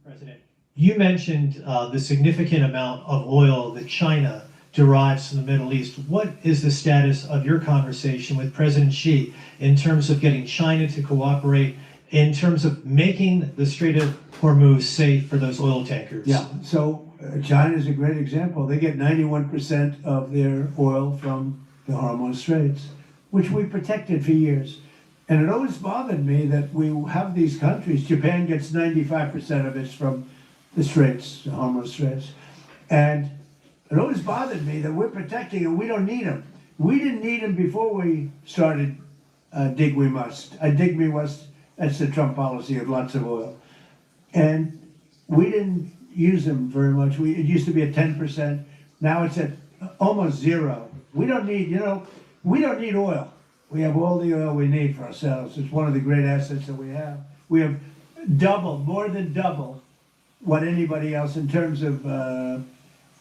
President, you mentioned the significant amount of oil that China derives from the Middle East. What is the status of your conversation with President Xi in terms of getting China to cooperate, in terms of making the Strait of Hormuz safe for those oil tankers? Yeah, so China is a great example. They get 91% of their oil from the Hormuz Straits, which we protected for years. And it always bothered me that we have these countries. Japan gets 95% of it from the Straits, the Hormuz Straits. And it always bothered me that we're protecting them. We don't need them. We didn't need them before we started dig we must. Dig we must, that's the Trump policy of lots of oil. And we didn't use them very much. It used to be at 10%. Now it's at almost zero. We don't need oil. We have all the oil we need for ourselves. It's one of the great assets that we have. We have more than double what anybody else in terms of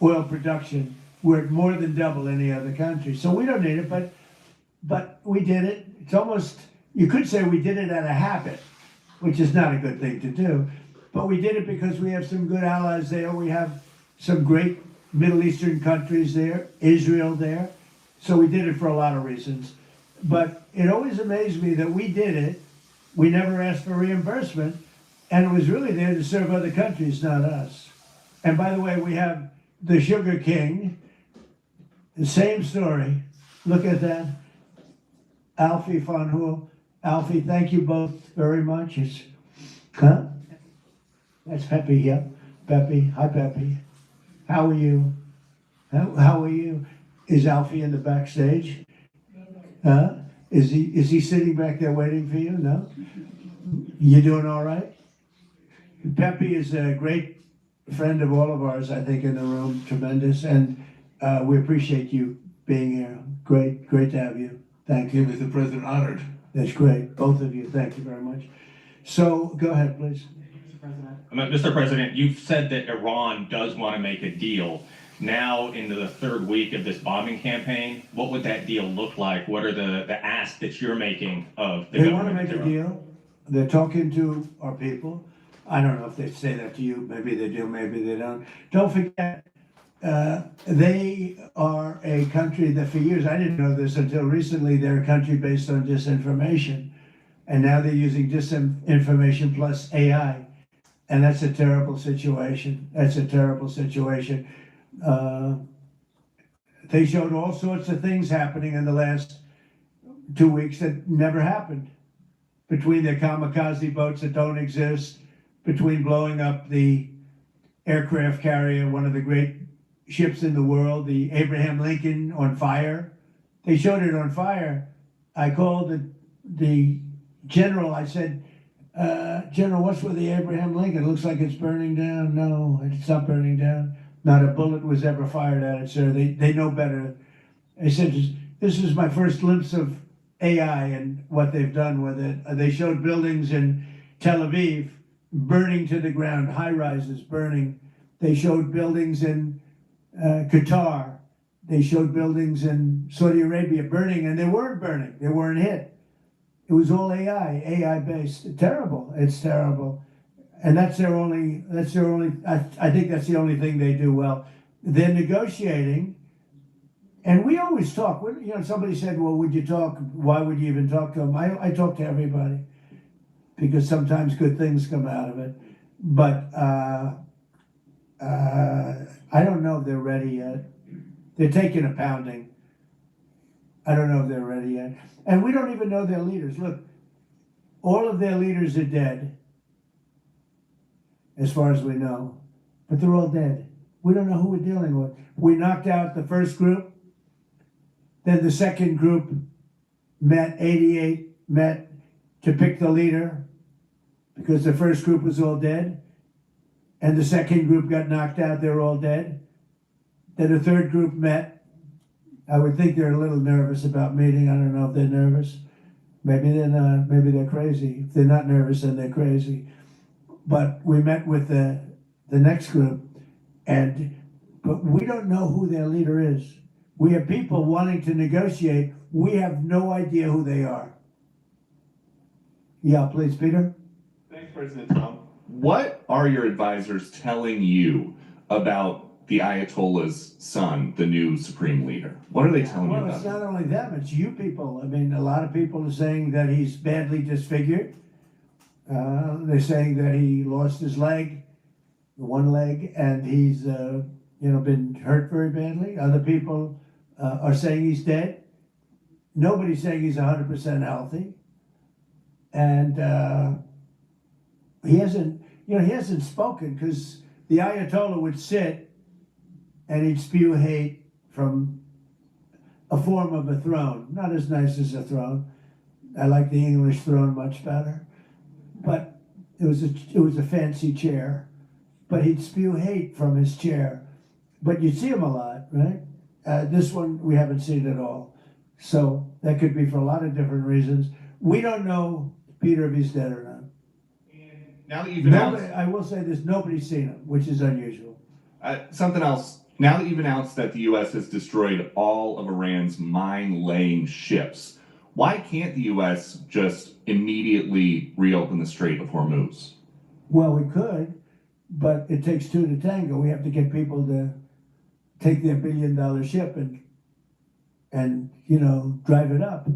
oil production. We're at more than double any other country. So we don't need it, but we did it. It's almost, you could say we did it out of habit, which is not a good thing to do. But we did it because we have some good allies there. We have some great Middle Eastern countries there, Israel there. So we did it for a lot of reasons. But it always amazed me that we did it. We never asked for reimbursement. And it was really there to serve other countries, not us. And by the way, we have the Sugar King. The same story. Look at that. Alfie von Hool. Alfie, thank you both very much. That's Pepe, yeah. Pepe, hi Pepe. How are you? How are you? Is Alfie in the backstage? Is he sitting back there waiting for you? No? You doing all right? Pepe is a great friend of all of ours, I think, in the room. Tremendous. And we appreciate you being here. Great to have you. Thank you. Mr. President, honored. That's great. Both of you. Thank you very much. So go ahead, please. Mr. President, you've said that Iran does want to make a deal. Now, into the third week of this bombing campaign, what would that deal look like? What are the asks that you're making of the They want to government? make a deal. They're talking to our people. I don't know if they say that to you. Maybe they do, maybe they don't. Don't forget, they are a country that for years, I didn't know this until recently, they're a country based on disinformation. And now they're using disinformation plus AI. And that's a terrible situation. That's a terrible situation. They showed all sorts of things happening in the last 2 weeks that never happened. Between their kamikaze boats that don't exist, between blowing up the aircraft carrier, one of the great ships in the world, the Abraham Lincoln, on fire. They showed it on fire. I called the general, I said, General, what's with the Abraham Lincoln? It looks like it's burning down. No, it's not burning down. Not a bullet was ever fired at it, sir. They know better. I said, this is my first glimpse of AI and what they've done with it. They showed buildings in Tel Aviv burning to the ground, high rises burning. They showed buildings in Qatar. They showed buildings in Saudi Arabia burning, and they weren't burning. They weren't hit. It was all AI based. Terrible. It's terrible. And that's their only, I think that's the only thing they do well. They're negotiating, and we always talk. Somebody said, well, would you talk? Why would you even talk to them? I talk to everybody, because sometimes good things come out of it. But I don't know if they're ready yet. They're taking a pounding. I don't know if they're ready yet. And we don't even know their leaders. Look, all of their leaders are dead, as far as we know. But they're all dead. We don't know who we're dealing with. We knocked out the first group. Then the second group met, 88 met to pick the leader, because the first group was all dead. And the second group got knocked out. They're all dead. Then the third group met. I would think they're a little nervous about meeting. I don't know if they're nervous. Maybe they're not. Maybe they're crazy. If they're not nervous, then they're crazy. But we met with the next group, but we don't know who their leader is. We have people wanting to negotiate. We have no idea who they are. Yeah, please, Peter. Thanks, President Trump. What are your advisors telling you about the Ayatollah's son, the new supreme leader? What are they telling you Well, about it's him? not only them, it's you people. I mean, a lot of people are saying that he's badly disfigured. They're saying that he lost his leg, one leg, and he's been hurt very badly. Other people are saying he's dead. Nobody's saying he's 100% healthy. And he hasn't spoken because the Ayatollah would sit and he'd spew hate from a form of a throne, not as nice as a throne. I like the English throne much better, but it was a fancy chair. But he'd spew hate from his chair. But you'd see him a lot, right? This one we haven't seen at all. So that could be for a lot of different reasons. We don't know, Peter, if he's dead or not. Now that you've announced, I will say this: nobody's seen him, which is unusual. something else. Now that you've announced that the U.S. has destroyed all of Iran's mine-laying ships, why can't the U.S. just immediately reopen the Strait of Hormuz? Well, we could, but it takes two to tango. We have to get people to take their $1 billion ship and drive it up.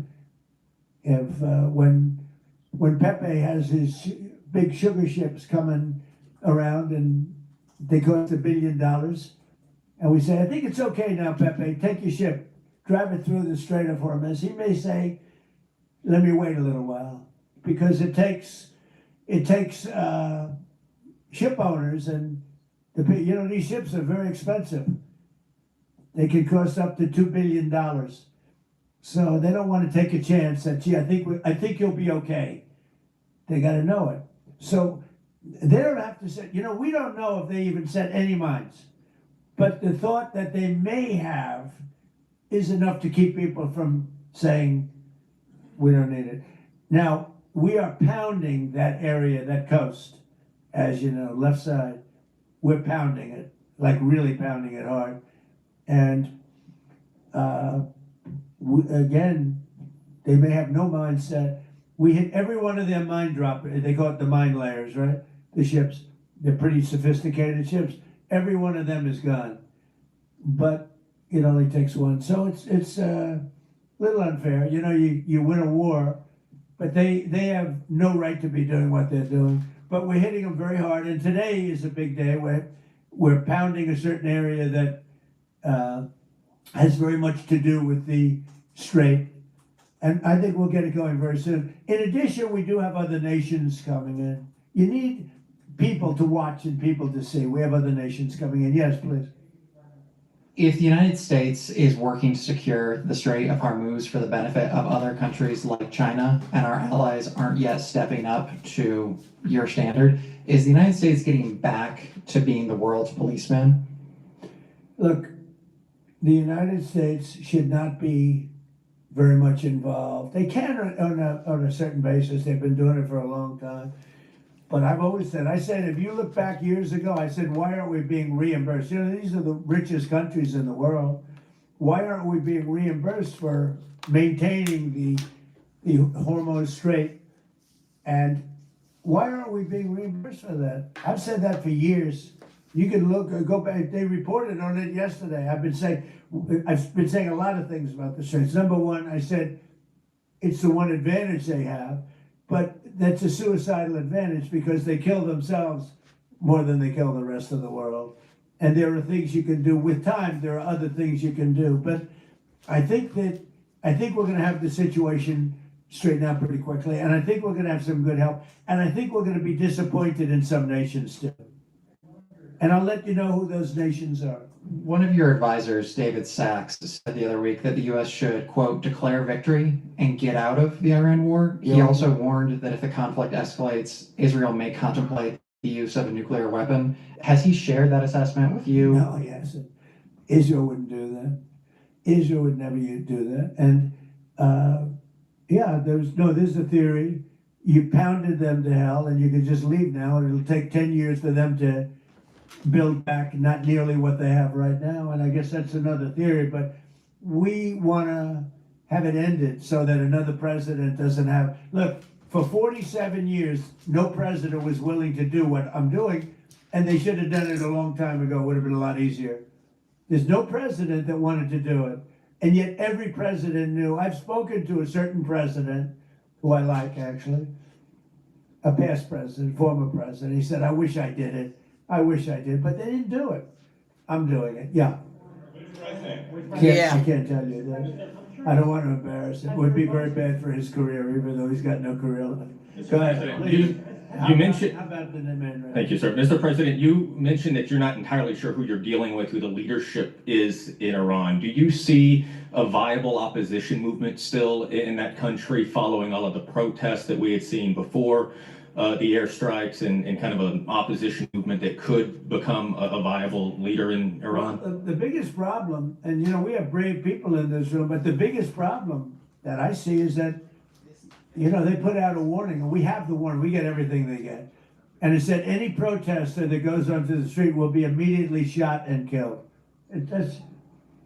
If when Pepe has his big sugar ships coming around and they cost $1 billion, and we say, I think it's okay now, Pepe, take your ship, drive it through the Strait of Hormuz. He may say, let me wait a little while, because it takes ship owners, and these ships are very expensive. They can cost up to $2 billion. So they don't want to take a chance that, gee, I think you'll be okay. They got to know it. So they don't have to say, we don't know if they even set any mines. But the thought that they may have is enough to keep people from saying, we don't need it. Now, we are pounding that area, that coast, as you know, left side. We're pounding it, like really pounding it hard. And again, they may have no mindset. We hit every one of their mine droppers. They call it the mine layers, right? The ships. They're pretty sophisticated ships. Every one of them is gone. But it only takes one. So it's a little unfair. You win a war, but they have no right to be doing what they're doing. But we're hitting them very hard. And today is a big day where we're pounding a certain area that has very much to do with the strait. And I think we'll get it going very soon. In addition, we do have other nations coming in. You need people to watch and people to see. We have other nations coming in. Yes, please. If the United States is working to secure the Strait of Hormuz for the benefit of other countries like China, and our allies aren't yet stepping up to your standard, is the United States getting back to being the world's policeman? Look, the United States should not be very much involved. They can on a certain basis. They've been doing it for a long time. But I've always said, if you look back years ago, I said, why aren't we being reimbursed? These are the richest countries in the world. Why aren't we being reimbursed for maintaining the Hormuz Strait? And why aren't we being reimbursed for that? I've said that for years. You can go back. They reported on it yesterday. I've been saying a lot of things about the straits. Number one, I said it's the one advantage they have, but that's a suicidal advantage because they kill themselves more than they kill the rest of the world. And there are things you can do with time. There are other things you can do, but I think we're going to have the situation straightened out pretty quickly, and I think we're going to have some good help, and I think we're going to be disappointed in some nations too. And I'll let you know who those nations are. One of your advisors, David Sachs, said the other week that the U.S. should, quote, declare victory and get out of the Iran war. He also warned that if the conflict escalates, Israel may contemplate the use of a nuclear weapon. Has he shared that assessment with you? No, he hasn't. Israel wouldn't do that. Israel would never do that. And there's a theory. You pounded them to hell and you can just leave now, and it'll take 10 years for them to build back not nearly what they have right now. And I guess that's another theory, but we want to have it ended so that another president doesn't have, look, for 47 years, no president was willing to do what I'm doing, and they should have done it a long time ago. It would have been a lot easier. There's no president that wanted to do it, and yet every president knew. I've spoken to a certain president, who I like actually, a past president, former president. He said, I wish I did it. I wish I did, but they didn't do it. I'm doing it. Yeah. Yeah. I can't tell you that. I don't want to embarrass him. It would be very bad for his career, even though he's got no career left. Mr. Go ahead, President, please. you mentioned. How about the man? Thank you, sir. Mr. President, you mentioned that you're not entirely sure who you're dealing with, who the leadership is in Iran. Do you see a viable opposition movement still in that country following all of the protests that we had seen before the airstrikes and kind of an opposition movement that could become a viable leader in Iran? Well, the biggest problem, and you know, we have brave people in this room, but the biggest problem that I see is that, you know, they put out a warning, and we have the warning, we get everything they get. And it said any protester that goes onto the street will be immediately shot and killed. This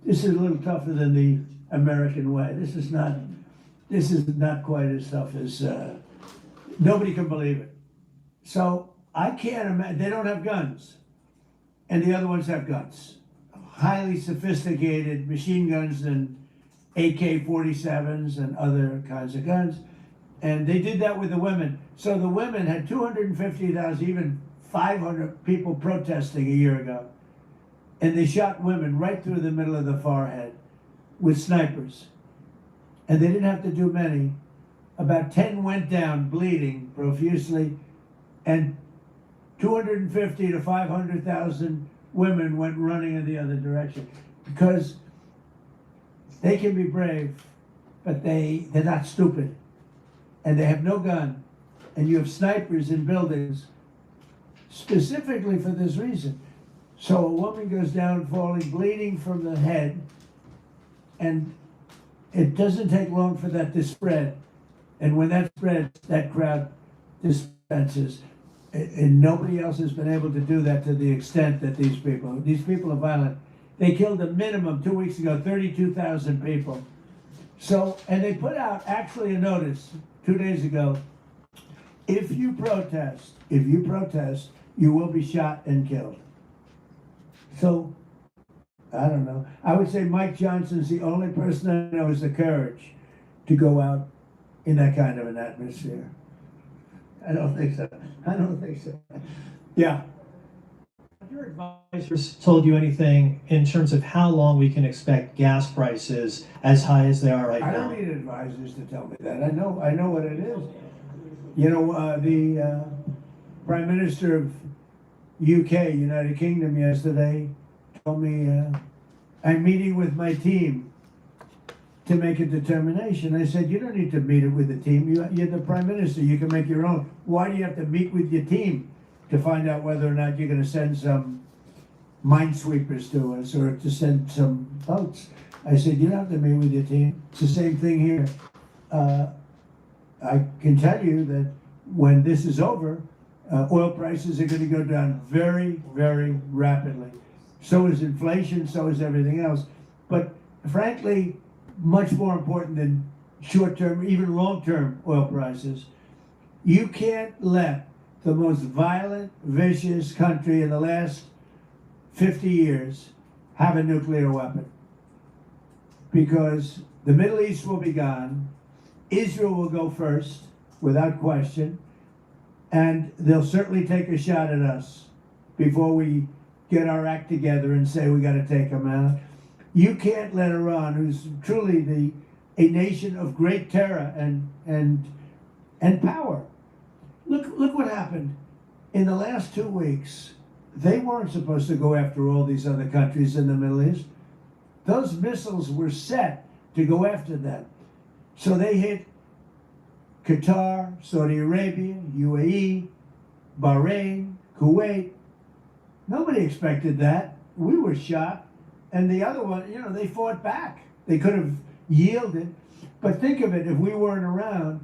is a little tougher than the American way. This is not quite as tough as, nobody can believe it. So I can't imagine, they don't have guns. And the other ones have guns. Highly sophisticated machine guns and AK-47s and other kinds of guns. And they did that with the women. So the women had 250,000, even 500 people protesting a year ago. And they shot women right through the middle of the forehead with snipers. And they didn't have to do many. About 10 went down bleeding profusely. And 250 to 500,000 women went running in the other direction. Because they can be brave, but they're not stupid. And they have no gun, and you have snipers in buildings specifically for this reason. So a woman goes down falling, bleeding from the head, and it doesn't take long for that to spread. And when that spreads, that crowd disperses. And nobody else has been able to do that to the extent that these people are violent. They killed a minimum 2 weeks ago, 32,000 people. So, and they put out actually a notice 2 days ago, if you protest, you will be shot and killed. So, I don't know. I would say Mike Johnson's the only person I know has the courage to go out in that kind of an atmosphere. I don't think so. Yeah. Have your advisors told you anything in terms of how long we can expect gas prices as high as they are right I now? don't need advisors to tell me that. I know what it is. You know, the Prime Minister of UK, United Kingdom, yesterday told me, I'm meeting with my team to make a determination. I said, you don't need to meet it with the team. You're the Prime Minister. You can make your own. Why do you have to meet with your team to find out whether or not you're going to send some minesweepers to us or to send some boats? I said, you don't have to meet with your team. It's the same thing here. I can tell you that when this is over, oil prices are going to go down very, very rapidly. So is inflation, so is everything else. But frankly, much more important than short-term, even long-term oil prices, you can't let the most violent, vicious country in the last 50 years have a nuclear weapon. Because the Middle East will be gone, Israel will go first, without question, and they'll certainly take a shot at us before we get our act together and say we got to take them out. You can't let Iran, who's truly a nation of great terror and power. Look what happened in the last 2 weeks. They weren't supposed to go after all these other countries in the Middle East. Those missiles were set to go after them. So they hit Qatar, Saudi Arabia, UAE, Bahrain, Kuwait. Nobody expected that. We were shocked. And the other one, you know, they fought back. They could have yielded. But think of it, if we weren't around,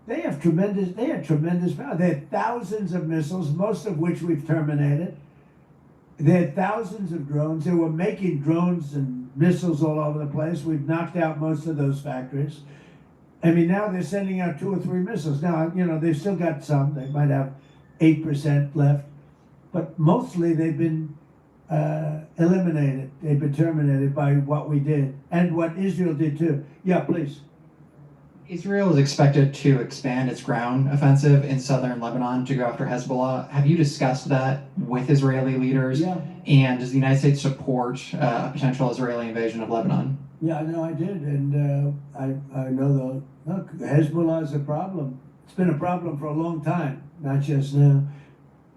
they had tremendous power. They had thousands of missiles, most of which we've terminated. They had thousands of drones. They were making drones and missiles all over the place. We've knocked out most of those factories. I mean, now they're sending out 2 or 3 missiles. Now, you know, they've still got some. They might have 8% left. But mostly they've been eliminated. They've been terminated by what we did and what Israel did too. Yeah, please. Israel is expected to expand its ground offensive in southern Lebanon to go after Hezbollah. Have you discussed that with Israeli leaders? Yeah. And does the United States support a potential Israeli invasion of Lebanon? Yeah, no, I did, and I know look, Hezbollah is a problem. It's been a problem for a long time, not just now.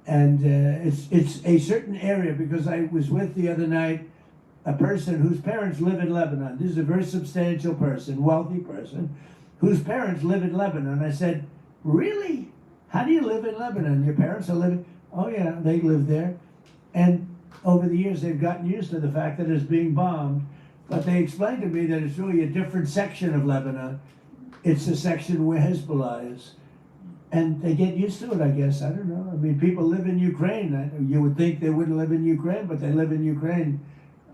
And it's a certain area, because I was with the other night a person whose parents live in Lebanon. This is a very substantial person, wealthy person, whose parents live in Lebanon. I said, really? How do you live in Lebanon? Your parents are living? Oh yeah, they live there. And over the years, they've gotten used to the fact that it's being bombed. But they explained to me that it's really a different section of Lebanon. It's the section where Hezbollah is. And they get used to it, I guess. I don't know. I mean, people live in Ukraine. You would think they wouldn't live in Ukraine, but they live in Ukraine.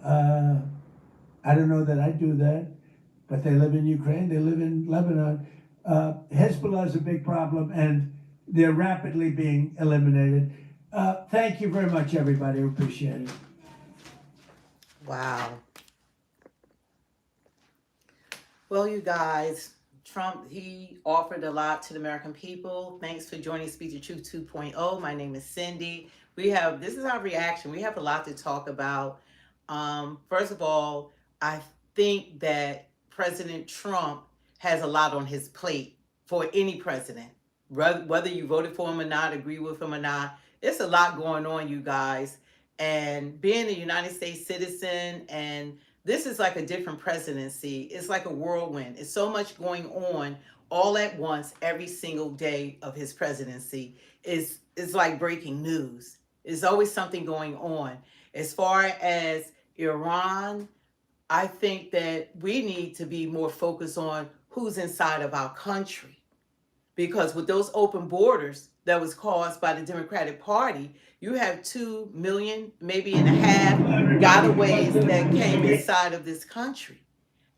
I don't know that I'd do that, but they live in Ukraine. They live in Lebanon. Hezbollah is a big problem, and they're rapidly being eliminated. Thank you very much, everybody. I appreciate it. Wow. Well, you guys, Trump, he offered a lot to the American people. Thanks for joining Speak the Truth 2.0. My name is Cindy. This is our reaction. We have a lot to talk about. First of all, I think that President Trump has a lot on his plate for any president. Whether you voted for him or not, agree with him or not, it's a lot going on, you guys. And being a United States citizen, and this is like a different presidency. It's like a whirlwind. It's so much going on all at once every single day of his presidency. It's like breaking news. There's always something going on. As far as Iran, I think that we need to be more focused on who's inside of our country. Because with those open borders that was caused by the Democratic Party, you have 2 million, maybe and a half gotaways that came inside of this country.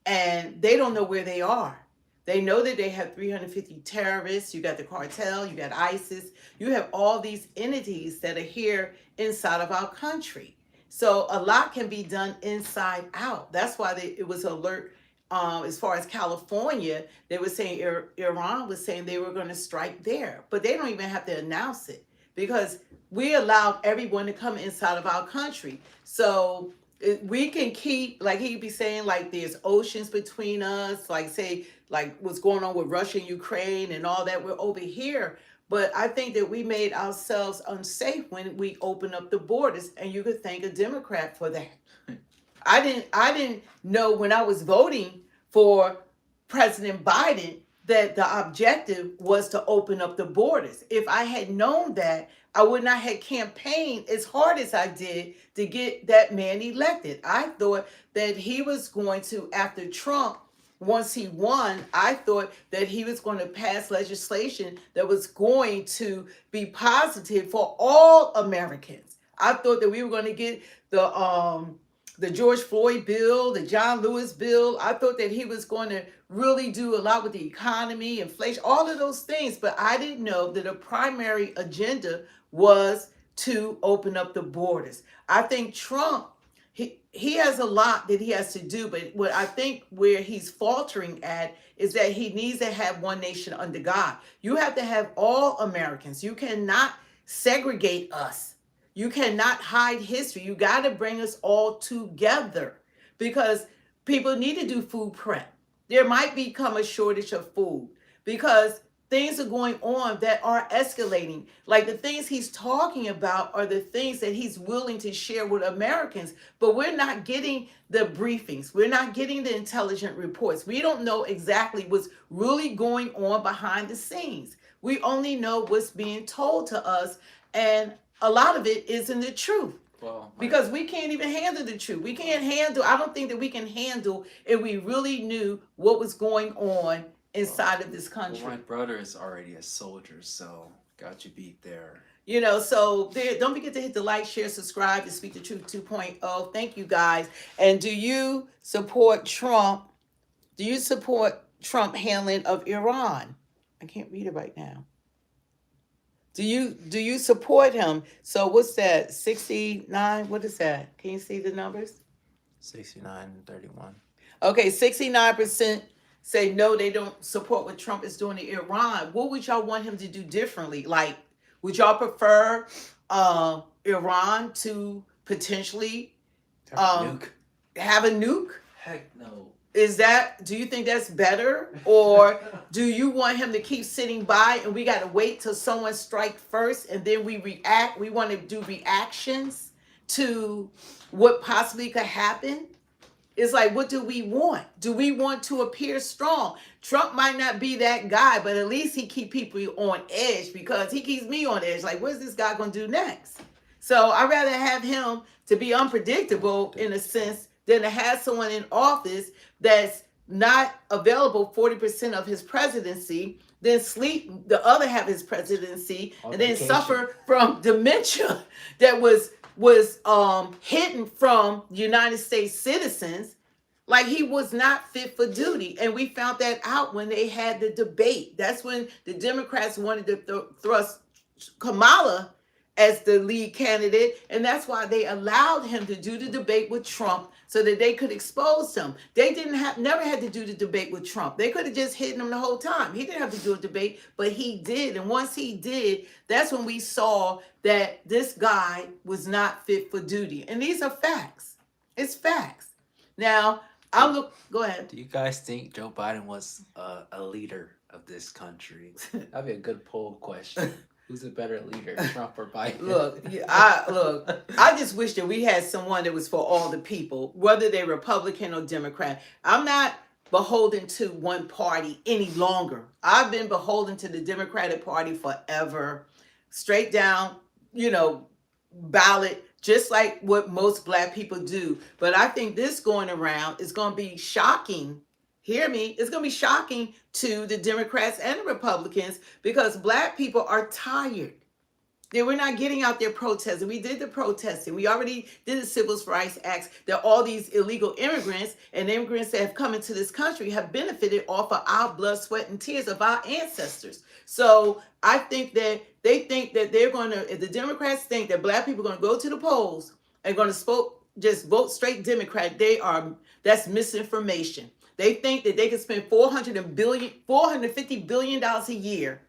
And they don't know where they are. They know that they have 350 terrorists. You got the cartel, you got ISIS. You have all these entities that are here inside of our country. So a lot can be done inside out. That's why it was alert. As far as California, they were saying Iran was saying they were going to strike there, but they don't even have to announce it because we allowed everyone to come inside of our country. So we can keep, like he'd be saying, like there's oceans between us, like say, like what's going on with Russia and Ukraine and all that. We're over here. But I think that we made ourselves unsafe when we opened up the borders, and you could thank a Democrat for that. I didn't know when I was voting for President Biden that the objective was to open up the borders. If I had known that, I would not have campaigned as hard as I did to get that man elected. I thought that he was going to, after Trump, once he won, I thought that he was going to pass legislation that was going to be positive for all Americans. I thought that we were going to get the George Floyd bill, the John Lewis bill. I thought that he was going to really do a lot with the economy, inflation, all of those things. But I didn't know that a primary agenda was to open up the borders. I think Trump, he has a lot that he has to do. But what I think where he's faltering at is that he needs to have one nation under God. You have to have all Americans. You cannot segregate us. You cannot hide history. You got to bring us all together because people need to do food prep. There might become a shortage of food because things are going on that are escalating. Like the things he's talking about are the things that he's willing to share with Americans, but we're not getting the briefings. We're not getting the intelligent reports. We don't know exactly what's really going on behind the scenes. We only know what's being told to us, and a lot of it isn't the truth. Well, because we can't even handle the truth. We can't handle, I don't think that we can handle if we really knew what was going on inside of this country. Well, my brother is already a soldier, so got you beat there. You know, so don't forget to hit the like, share, subscribe to Speak the Truth 2.0. Thank you guys. And do you support Trump? Do you support Trump handling of Iran? I can't read it right now. Do you support him? So what's that? 69? What is that? Can you see the numbers? 69 and 31. Okay, 69% say no, they don't support what Trump is doing to Iran. What would y'all want him to do differently? Like, would y'all prefer Iran to potentially have a nuke? Heck no. do you think that's better? Or do you want him to keep sitting by and we got to wait till someone strike first and then we react? We want to do reactions to what possibly could happen. It's like, what do we want? Do we want to appear strong? Trump might not be that guy, but at least he keep people on edge, because he keeps me on edge. Like, what's this guy going to do next? So I'd rather have him to be unpredictable in a sense than to have someone in office that's not available 40% of his presidency, then sleep the other half of his presidency, On and then vacation. suffer from dementia that was hidden from United States citizens. Like, he was not fit for duty. And we found that out when they had the debate. That's when the Democrats wanted to thrust Kamala as the lead candidate. And that's why they allowed him to do the debate with Trump, so that they could expose him. They never had to do the debate with Trump. They could have just hidden him the whole time. He didn't have to do a debate, but he did. And once he did, that's when we saw that this guy was not fit for duty. And these are facts. It's facts. Now, go ahead. Do you guys think Joe Biden was a leader of this country? That'd be a good poll question. Who's a better leader, Trump or Biden? I just wish that we had someone that was for all the people, whether they're Republican or Democrat. I'm not beholden to one party any longer. I've been beholden to the Democratic Party forever, straight down, ballot, just like what most Black people do. But I think this going around is going to be shocking. Hear me, it's going to be shocking to the Democrats and the Republicans, because Black people are tired. We're not getting out there protesting. We did the protesting. We already did the Civil Rights Acts. That all these illegal immigrants and immigrants that have come into this country have benefited off of our blood, sweat, and tears of our ancestors. So I think that they think that they're going to, if the Democrats think that Black people are going to go to the polls and going to just vote straight Democrat, that's misinformation. They think that they can spend $450 billion a year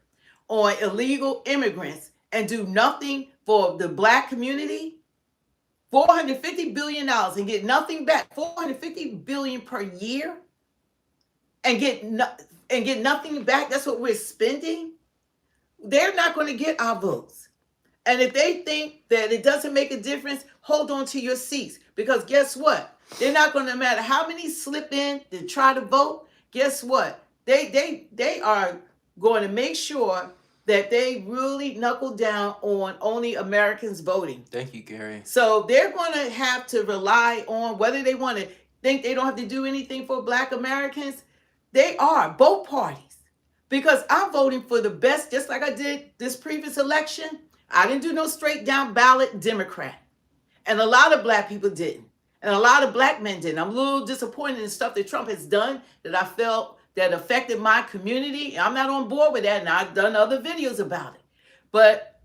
on illegal immigrants and do nothing for the Black community. $450 billion and get nothing back. $450 billion per year and get nothing back. That's what we're spending. They're not going to get our votes. And if they think that it doesn't make a difference, hold on to your seats, because guess what? They're not going to matter how many slip in to try to vote. Guess what? They are going to make sure that they really knuckle down on only Americans voting. Thank you, Gary. So they're going to have to rely on, whether they want to think they don't have to do anything for Black Americans, they are, both parties. Because I'm voting for the best, just like I did this previous election. I didn't do no straight down ballot Democrat. And a lot of Black people didn't. And a lot of Black men didn't. I'm a little disappointed in stuff that Trump has done that I felt that affected my community. I'm not on board with that, and I've done other videos about it. But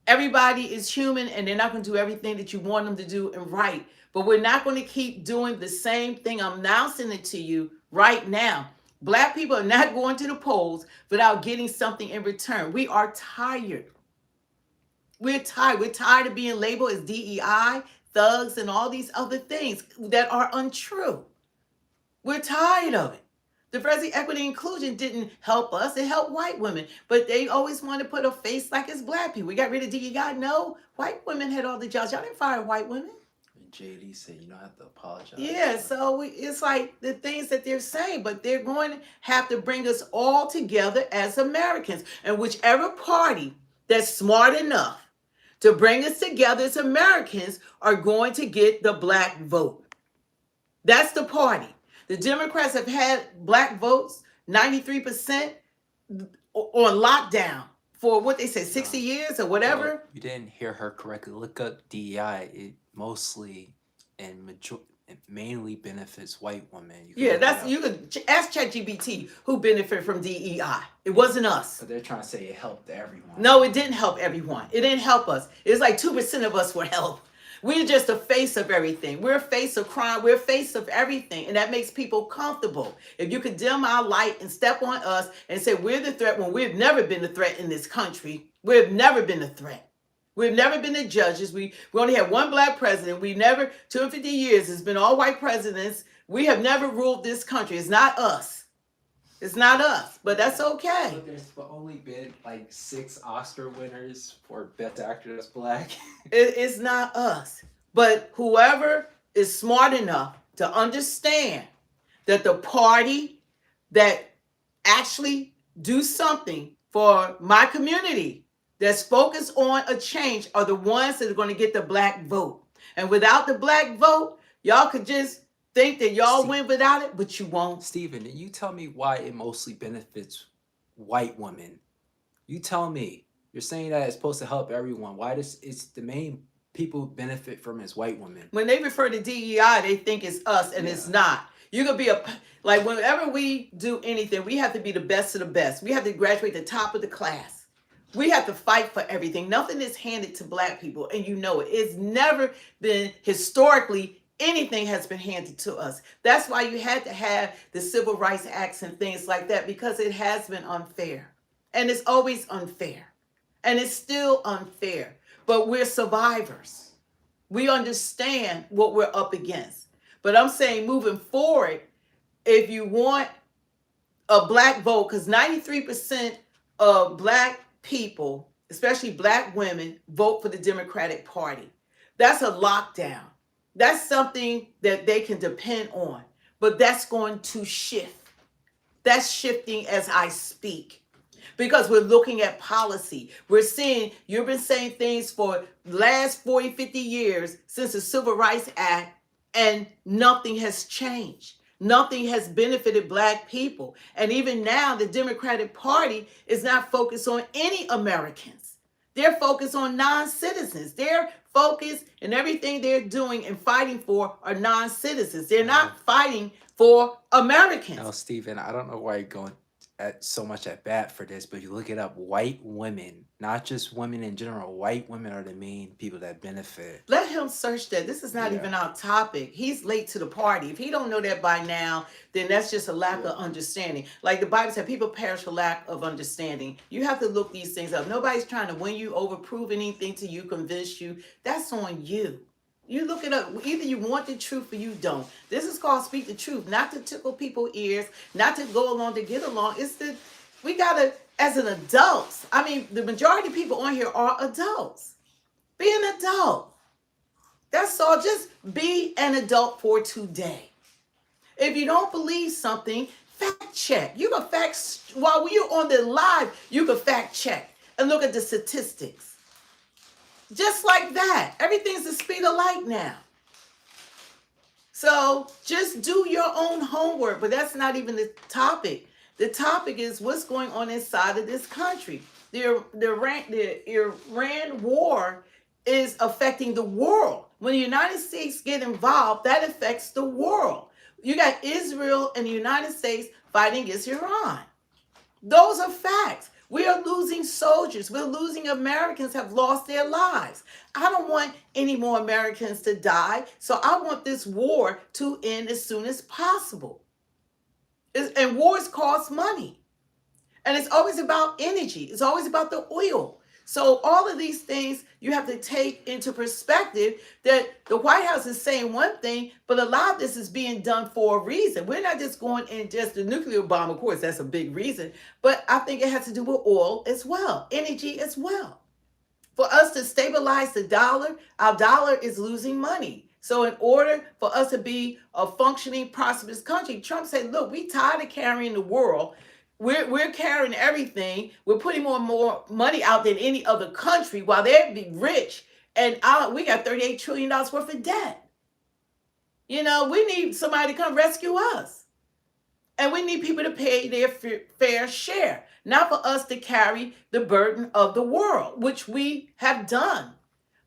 everybody is human, and they're not going to do everything that you want them to do and right. But we're not going to keep doing the same thing. I'm announcing it to you right now. Black people are not going to the polls without getting something in return. We are tired. We're tired. We're tired of being labeled as DEI, thugs, and all these other things that are untrue. We're tired of it. Diversity, equity, inclusion didn't help us. It helped white women. But they always want to put a face like it's Black people. We got rid of DEI. No, white women had all the jobs. Y'all didn't fire white women. JD said you don't have to apologize. Yeah, so it's like the things that they're saying, but they're going to have to bring us all together as Americans. And whichever party that's smart enough to bring us together as Americans are going to get the Black vote. That's the party. The Democrats have had Black votes, 93% on lockdown for what they said, 60 years or whatever. Well, you didn't hear her correctly. Look up DEI. It mostly and mainly benefits white women. You could ask ChatGPT who benefited from DEI. It wasn't us. But they're trying to say it helped everyone. No, it didn't help everyone. It didn't help us. It's like 2% of us were helped. We're just a face of everything. We're a face of crime. We're a face of everything. And that makes people comfortable. If you could dim our light and step on us and say we're the threat when we've never been the threat in this country. We've never been the threat. We've never been the judges. We only had one Black president. We never, 250 years, it's been all white presidents. We have never ruled this country. It's not us. It's not us, but that's okay. But there's only been like 6 Oscar winners for Best Actor that's black. It's not us. But whoever is smart enough to understand that the party that actually do something for my community that's focused on a change are the ones that are going to get the black vote. And without the black vote, y'all could just think that y'all win without it, but you won't. Stephen, you tell me why it mostly benefits white women. You tell me. You're saying that it's supposed to help everyone. Why does it's the main people benefit from is white women? When they refer to DEI, they think it's us, and it's not. You could be like whenever we do anything, we have to be the best of the best. We have to graduate the top of the class. We have to fight for everything. Nothing is handed to black people, and you know it. It's never been historically anything has been handed to us. That's why you had to have the Civil Rights Acts and things like that, because it has been unfair. And it's always unfair. And it's still unfair. But we're survivors. We understand what we're up against. But I'm saying moving forward, if you want a black vote, because 93% of black people, especially black women, vote for the Democratic Party. That's a lockdown. That's something that they can depend on. But that's going to shift. That's shifting as I speak. Because we're looking at policy. We're seeing, you've been saying things for the last 40, 50 years since the Civil Rights Act, and nothing has changed. Nothing has benefited black people. And even now, the Democratic Party is not focused on any Americans. They're focused on non-citizens. Their focus and everything they're doing and fighting for are non-citizens. They're not fighting for Americans. Now, Stephen, I don't know why you're going so much at bat for this, but you look it up, white women, not just women in general, white women are the main people that benefit. Let him search that. This is not even our topic. He's late to the party. If he don't know that by now, then that's just a lack of understanding. Like the Bible said, people perish for lack of understanding. You have to look these things up. Nobody's trying to win you over, prove anything to you, convince you. That's on you. You look it up. Either you want the truth or you don't. This is called speak the truth, not to tickle people's ears, not to go along to get along. It's that we gotta, as an adult. I mean, the majority of people on here are adults. Be an adult. That's all. Just be an adult for today. If you don't believe something, fact check. You can while you're on the live, you can fact check and look at the statistics. Just like that. Everything's the speed of light now. So just do your own homework, but that's not even the topic. The topic is what's going on inside of this country. The Iran war is affecting the world. When the United States get involved, that affects the world. You got Israel and the United States fighting against Iran. Those are facts. We are losing soldiers. We're losing Americans have lost their lives. I don't want any more Americans to die. So I want this war to end as soon as possible. And wars cost money. And it's always about energy. It's always about the oil. So all of these things you have to take into perspective that the White House is saying one thing, but a lot of this is being done for a reason. We're not just going in just the nuclear bomb. Of course, that's a big reason. But I think it has to do with oil as well, energy as well. For us to stabilize the dollar, our dollar is losing money. So in order for us to be a functioning, prosperous country, Trump said, look, we tired of carrying the world. We're carrying everything. We're putting more and more money out than any other country while they're be rich. And we got $38 trillion worth of debt. You know, we need somebody to come rescue us. And we need people to pay their fair share. Not for us to carry the burden of the world, which we have done.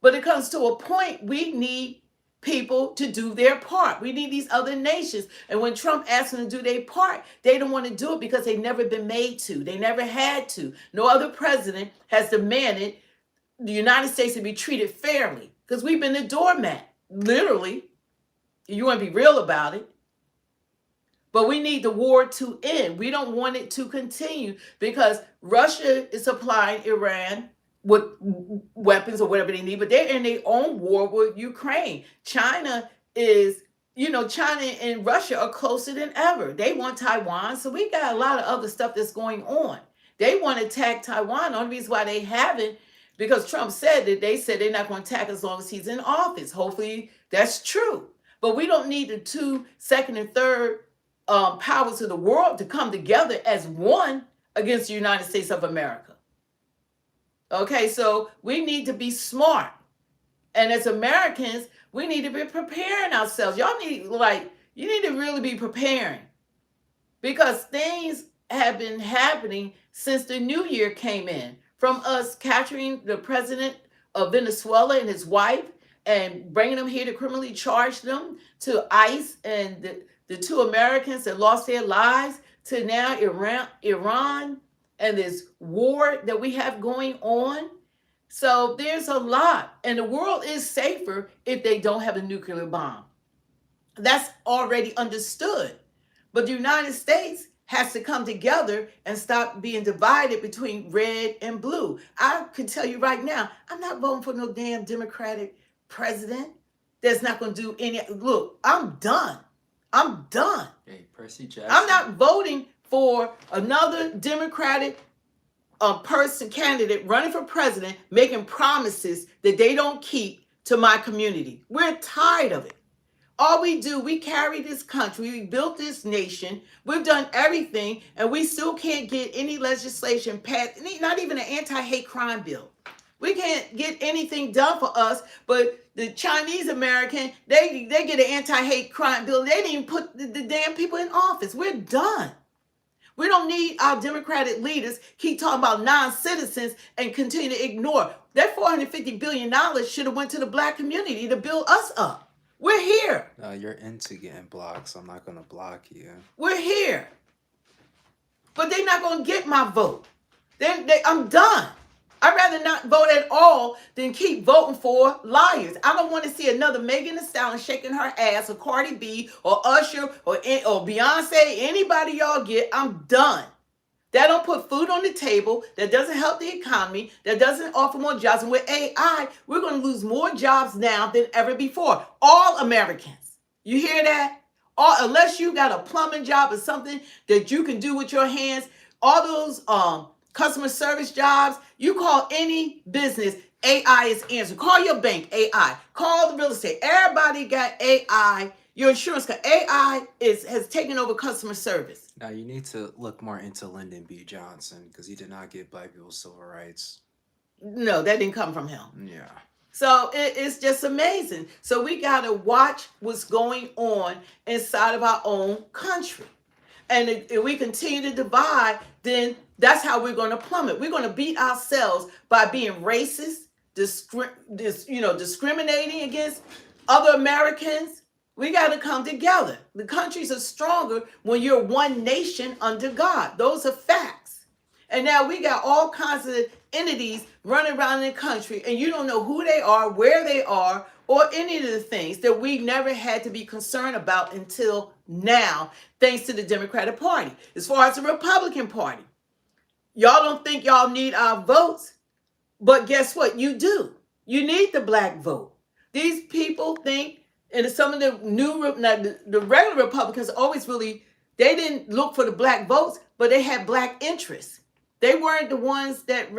But it comes to a point we need people to do their part. We need these other nations. And when Trump asked them to do their part, they don't want to do it because they've never been made to. They never had to. No other president has demanded the United States to be treated fairly because we've been the doormat, literally. You want to be real about it. But we need the war to end. We don't want it to continue because Russia is supplying Iran with weapons or whatever they need, but they're in their own war with Ukraine. China is China and Russia are closer than ever. They want Taiwan, so we got a lot of other stuff that's going on. They want to attack Taiwan. The only reason why they haven't, because Trump said that they said they're not going to attack as long as he's in office. Hopefully that's true. But we don't need the two second and third powers of the world to come together as one against the United States of America. Okay, so we need to be smart. And as Americans, we need to be preparing ourselves. You need to really be preparing, because things have been happening since the new year came in, from us capturing the president of Venezuela and his wife and bringing them here to criminally charge them, to ICE and the two Americans that lost their lives, to now Iran and this war that we have going on. So there's a lot, and the world is safer if they don't have a nuclear bomb. That's already understood. But the United States has to come together and stop being divided between red and blue. I can tell you right now, I'm not voting for no damn Democratic president that's not going to do any. Look, I'm done. I'm done. Hey, Percy Jackson. I'm not voting for another Democratic candidate running for president making promises that they don't keep to my community. We're tired of it. All we do, we carry this country, we built this nation, we've done everything, and we still can't get any legislation passed, not even an anti-hate crime bill. We can't get anything done for us, but the Chinese American, they get an anti-hate crime bill. They didn't even put the damn people in office. We're done. We don't need our Democratic leaders keep talking about non-citizens and continue to ignore. That $450 billion should have went to the black community to build us up. We're here. You're into getting blocked, so I'm not going to block you. We're here. But they're not going to get my vote. I'm done. I'd rather not vote at all than keep voting for liars. I don't want to see another Megan Thee Stallion shaking her ass, or Cardi B, or Usher, or Beyonce, anybody y'all get. I'm done. That don't put food on the table. That doesn't help the economy. That doesn't offer more jobs. And with AI, we're going to lose more jobs now than ever before. All Americans. You hear that? Unless you got a plumbing job or something that you can do with your hands, all those customer service jobs, you call any business, AI is answering. Call your bank, AI. Call the real estate. Everybody got AI. Your insurance, AI has taken over customer service. Now, you need to look more into Lyndon B. Johnson, because he did not get black people's civil rights. No, that didn't come from him. Yeah. So it's just amazing. So we got to watch what's going on inside of our own country. And if we continue to divide, then that's how we're going to plummet. We're going to beat ourselves by being racist, discriminating against other Americans. We got to come together. The countries are stronger when you're one nation under God. Those are facts. And now we got all kinds of entities running around in the country, and you don't know who they are, where they are, or any of the things that we never had to be concerned about until now, thanks to the Democratic Party. As far as the Republican Party, y'all don't think y'all need our votes, but guess what? You do. You need the black vote. These people think, and some of the the regular Republicans always they didn't look for the black votes, but they had black interests. They weren't the ones that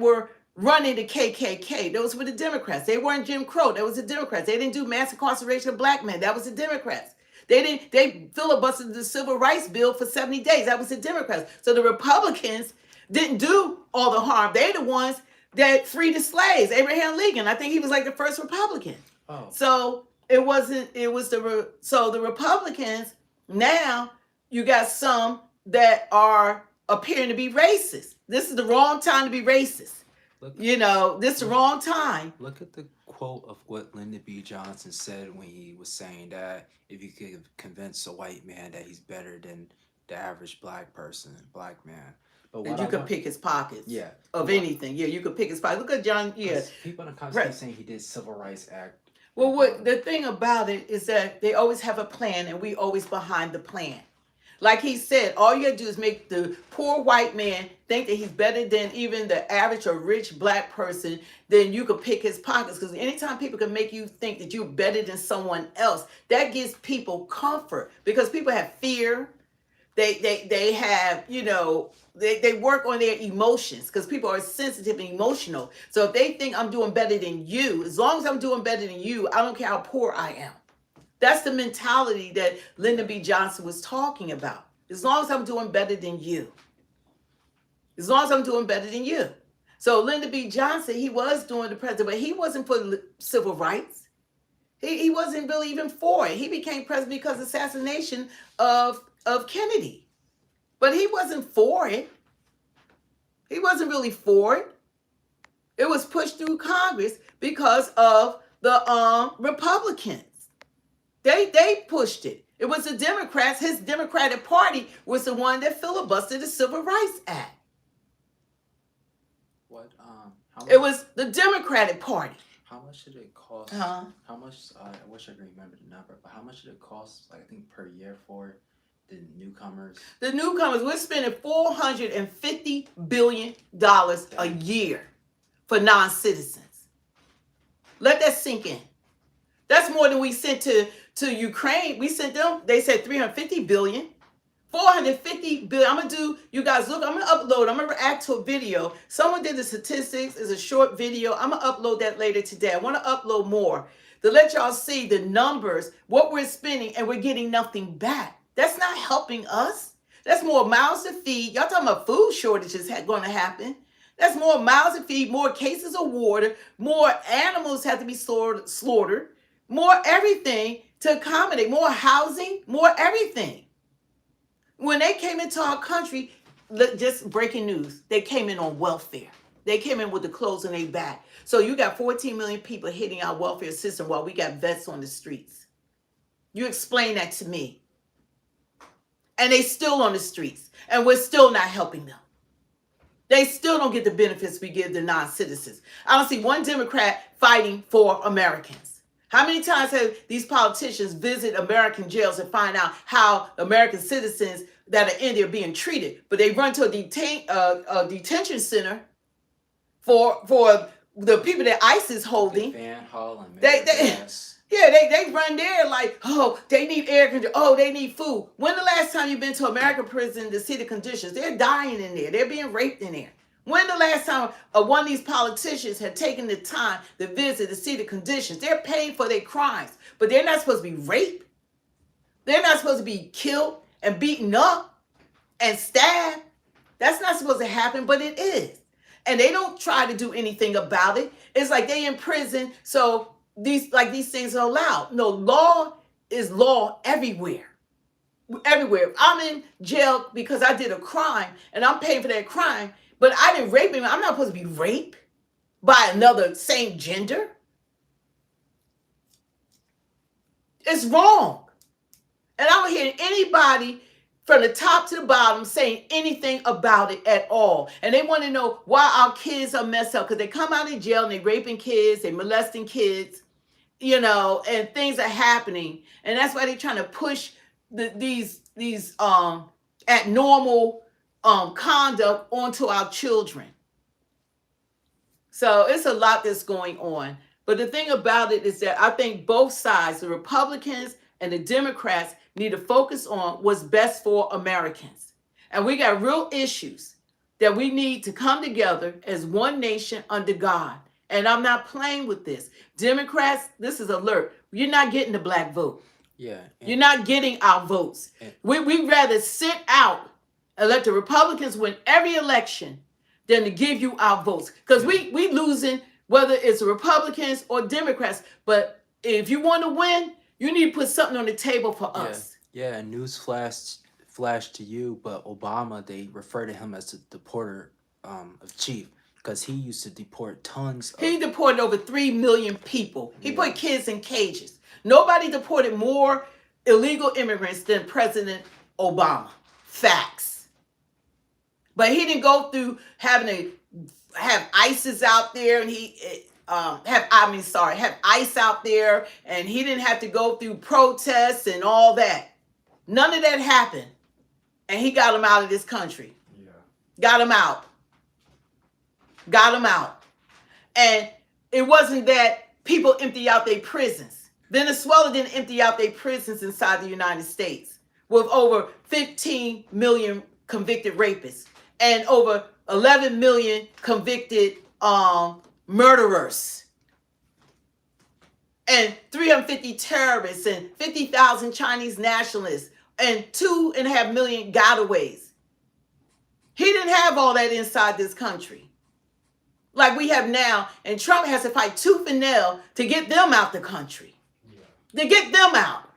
were running the KKK. Those were the Democrats. They weren't Jim Crow. That was the Democrats. They didn't do mass incarceration of black men. That was the Democrats. They filibustered the Civil Rights Bill for 70 days. That was the Democrats. So the Republicans didn't do all the harm. They're the ones that freed the slaves. Abraham Lincoln, I think he was like the first Republican. Oh. So the Republicans, now you got some that are appearing to be racist. This is the wrong time to be racist. This is the wrong time. Look at the quote of what Lyndon B. Johnson said when he was saying that if you could convince a white man that he's better than the average black man. But And you could pick his pockets. Yeah. Of anything. Yeah, you could pick his pockets. Look at John. Yeah. People in the country saying he did Civil Rights Act. Well, the thing about it is that they always have a plan, and we always behind the plan. Like he said, all you gotta do is make the poor white man think that he's better than even the average or rich black person, then you could pick his pockets. Because anytime people can make you think that you're better than someone else, that gives people comfort. Because people have fear. They have, they work on their emotions because people are sensitive and emotional. So if they think I'm doing better than you, as long as I'm doing better than you, I don't care how poor I am. That's the mentality that Lyndon B. Johnson was talking about. As long as I'm doing better than you. As long as I'm doing better than you. So Lyndon B. Johnson, he was doing the president, but he wasn't for civil rights. He wasn't really even for it. He became president because of assassination of Kennedy. But he wasn't for it. He wasn't really for it. It was pushed through Congress because of the Republicans. They pushed it. It was the Democrats. His Democratic Party was the one that filibustered the Civil Rights Act. What? How much, It was the Democratic Party. How much did it cost? Uh-huh. How much? I wish I could remember the number, but how much did it cost? Like I think per year for the newcomers. The newcomers, we're spending $450 billion a year for non-citizens. Let that sink in. That's more than we sent to Ukraine. We sent them, they said $350 billion. $450 billion. I'm going to do, you guys look, I'm going to upload, I'm going to react to a video. Someone did the statistics. It's a short video. I'm going to upload that later today. I want to upload more to let y'all see the numbers, what we're spending, and we're getting nothing back. That's not helping us. That's more mouths to feed. Y'all talking about food shortages going to happen. That's more mouths to feed, more cases of water, more animals have to be slaughtered, more everything to accommodate, more housing, more everything. When they came into our country, just breaking news, they came in on welfare. They came in with the clothes on their back. So you got 14 million people hitting our welfare system while we got vets on the streets. You explain that to me. And they still on the streets. And we're still not helping them. They still don't get the benefits we give the non-citizens. I don't see one Democrat fighting for Americans. How many times have these politicians visit American jails and find out how American citizens that are in there being treated? But they run to a detention center for the people that ICE is holding. Van Hall and They run there like, oh, they need air conditioning. Oh, they need food. When the last time you've been to American prison to see the conditions? They're dying in there. They're being raped in there. When the last time one of these politicians had taken the time to visit to see the conditions? They're paying for their crimes, but they're not supposed to be raped. They're not supposed to be killed and beaten up and stabbed. That's not supposed to happen, but it is. And they don't try to do anything about it. It's like they in prison, so these things are allowed. No, law is law everywhere. Everywhere. I'm in jail because I did a crime and I'm paying for that crime, but I didn't rape him. I'm not supposed to be raped by another same gender. It's wrong. And I don't hear anybody from the top to the bottom saying anything about it at all. And they want to know why our kids are messed up, because they come out of jail and they raping kids, they molesting kids, and things are happening. And that's why they're trying to push these abnormal conduct onto our children. So it's a lot that's going on. But the thing about it is that I think both sides, the Republicans and the Democrats, need to focus on what's best for Americans. And we got real issues that we need to come together as one nation under God. And I'm not playing with this. Democrats, this is alert. You're not getting the black vote. Yeah. You're not getting our votes. We'd rather sit out and let the Republicans win every election than to give you our votes. Because we losing, whether it's Republicans or Democrats. But if you want to win, you need to put something on the table for us. Yeah, and news flash to you, but Obama, they refer to him as the deporter of chief because he used to deport tons. He deported over 3 million people. He put kids in cages. Nobody deported more illegal immigrants than President Obama. Facts. But he didn't go through having to have ISIS out there, and have ICE out there, and he didn't have to go through protests and all that. None of that happened. and he got them out of this country. Got them out. Got them out. And it wasn't that people empty out their prisons. Venezuela didn't empty out their prisons inside the United States with over 15 million convicted rapists and over 11 million convicted murderers and 350 terrorists and 50,000 Chinese nationalists and 2.5 million gotaways. He didn't have all that inside this country like we have now, and Trump has to fight tooth and nail to get them out the country. To get them out.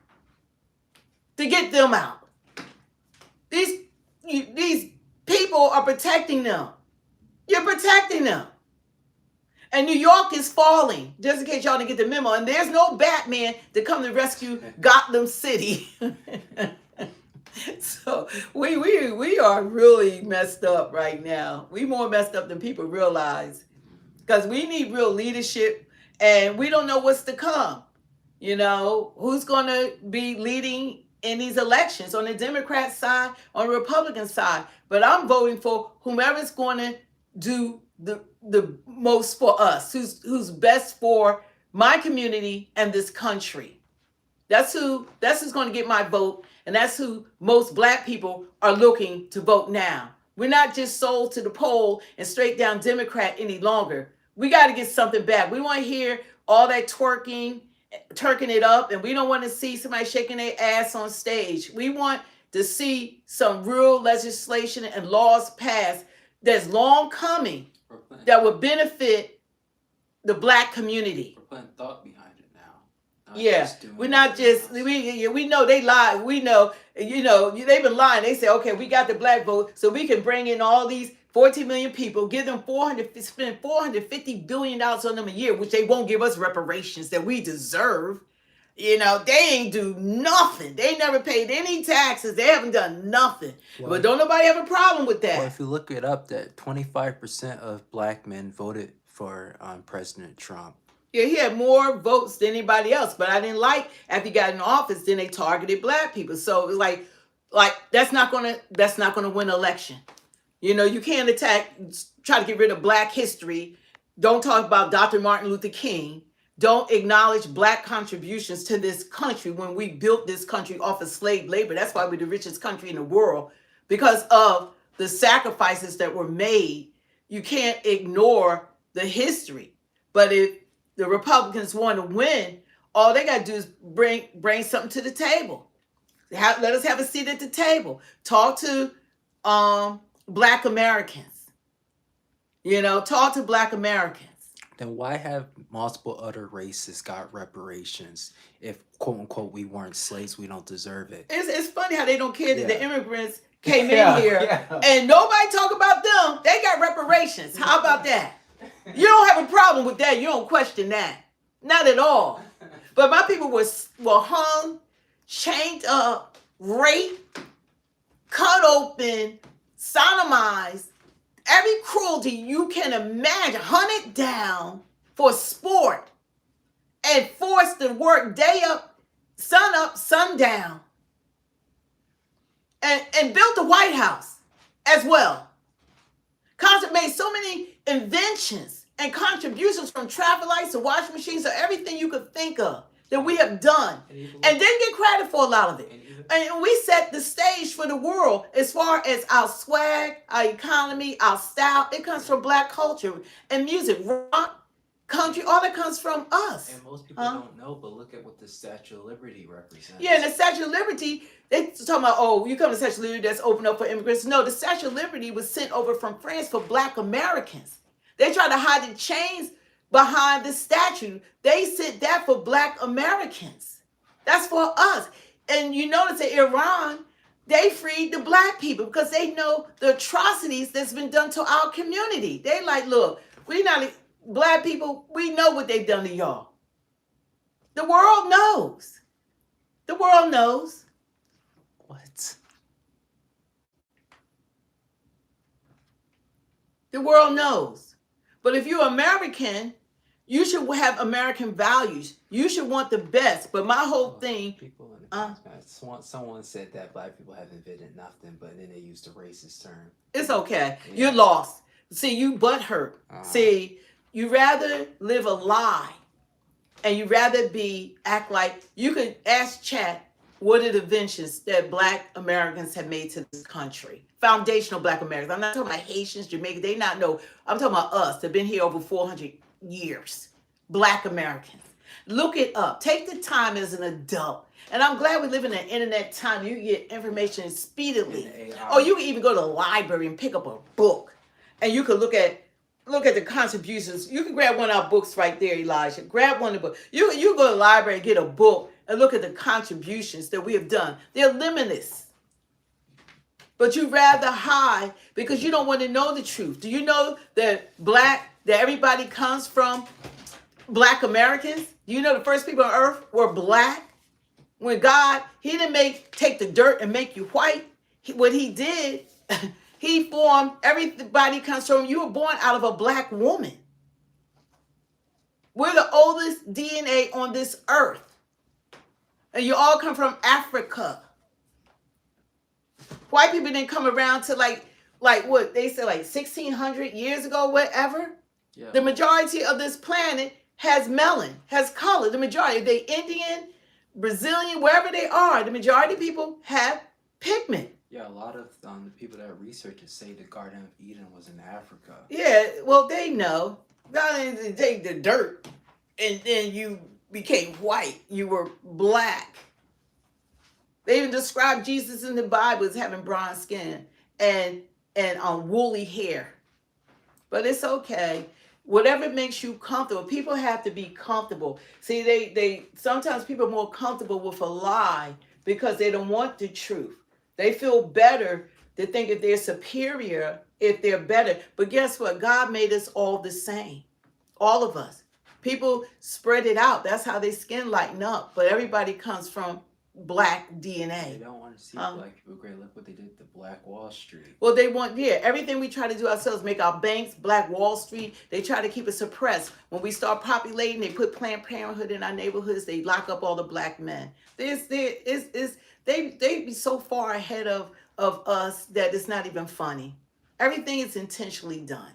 To get them out. These people are protecting them. You're protecting them. And New York is falling, just in case y'all didn't get the memo. And there's no Batman to come to rescue Gotham City. So we are really messed up right now. We more messed up than people realize. Because we need real leadership, and we don't know what's to come. You know, who's going to be leading in these elections on the Democrat side, on the Republican side. But I'm voting for whomever's going to do the most for us, who's best for my community and this country. That's who's going to get my vote, and that's who most Black people are looking to vote now. We're not just sold to the poll and straight down Democrat any longer. We got to get something back. We want to hear all that turking it up, and we don't want to see somebody shaking their ass on stage. We want to see some real legislation and laws passed that's long coming that would benefit the Black community. We're putting thought behind it now. Yeah, we're not just, we know they lie. We know, they've been lying. They say, okay, we got the Black vote, so we can bring in all these 14 million people, give them spend $450 billion on them a year, which they won't give us reparations that we deserve. They ain't do nothing. They never paid any taxes. They haven't done nothing. Well, but don't nobody have a problem with that. Well, if you look it up, that 25% of Black men voted for President Trump. Yeah, he had more votes than anybody else. But I didn't like after he got in office, then they targeted Black people. So it was like that's not gonna win an election. You can't try to get rid of Black history. Don't talk about Dr. Martin Luther King. Don't acknowledge Black contributions to this country when we built this country off of slave labor. That's why we're the richest country in the world, because of the sacrifices that were made. You can't ignore the history. But if the Republicans want to win, all they got to do is bring something to the table. Let us have a seat at the table. Talk to Black Americans. Talk to Black Americans. Then why have multiple other races got reparations if, quote unquote, we weren't slaves, we don't deserve it? It's funny how they don't care that the immigrants came in here and nobody talk about them. They got reparations. How about that? You don't have a problem with that. You don't question that. Not at all. But my people were hung, chained up, raped, cut open, sodomized, every cruelty you can imagine, hunted down for sport and forced to work day up, sun down, and built the White House as well. Concert made so many inventions and contributions, from traffic lights to washing machines to everything you could think of that we have done, and didn't get credit for a lot of it. And we set the stage for the world as far as our swag, our economy, our style. It comes from Black culture and music, rock, country, all that comes from us. And most people don't know, but look at what the Statue of Liberty represents. Yeah, and the Statue of Liberty, they talking about, oh, you come to Statue of Liberty that's open up for immigrants. No, the Statue of Liberty was sent over from France for Black Americans. They tried to hide the chains behind the statue. They sent that for Black Americans. That's for us. And you notice that Iran, they freed the Black people because they know the atrocities that's been done to our community. They like, look, we not Black people, we know what they've done to y'all. The world knows. The world knows. What? The world knows. But if you're American, you should have American values. You should want the best. But my whole thing, People in Someone said that black people have invented nothing, but then they used a racist term. It's okay. Yeah. You're lost. See, you butthurt. Uh-huh. See, you rather live a lie, and you rather act like you could ask Chat what are the inventions that Black Americans have made to this country. Foundational Black Americans. I'm not talking about Haitians, Jamaicans. They not know. I'm talking about us that have been here over 400 years. Black Americans. Look it up. Take the time as an adult. And I'm glad we live in an internet time. You get information speedily. Or you can even go to the library and pick up a book. And you can look at the contributions. You can grab one of our books right there, Elijah. Grab one of the books. You go to the library and get a book and look at the contributions that we have done. They're limitless. But you rather hide because you don't want to know the truth. Do you know that everybody comes from Black Americans? Do you know the first people on earth were black? When God, he didn't take the dirt and make you white. What he did, he formed, everybody comes from, you were born out of a black woman. We're the oldest DNA on this earth. And you all come from Africa. White people didn't come around to like what they said, like 1600 years ago, whatever. Yeah. The majority of this planet has melanin, has color. The majority, they Indian, Brazilian, wherever they are, the majority of people have pigment. Yeah, a lot of the people that research it say the Garden of Eden was in Africa. Yeah, well, they know. God didn't take the dirt and then you became white. You were black. They even describe Jesus in the Bible as having bronze skin and woolly hair. But it's okay. Whatever makes you comfortable. People have to be comfortable. See, they sometimes people are more comfortable with a lie because they don't want the truth. They feel better to think that they're superior if they're better. But guess what? God made us all the same. All of us. People spread it out. That's how their skin lighten up. But everybody comes from black DNA. They don't want to see black people great. Look what they did to Black Wall Street. Well, they want, everything we try to do ourselves, make our banks, Black Wall Street, they try to keep it suppressed. When we start populating, they put Planned Parenthood in our neighborhoods, they lock up all the black men. They be so far ahead of us that it's not even funny. Everything is intentionally done.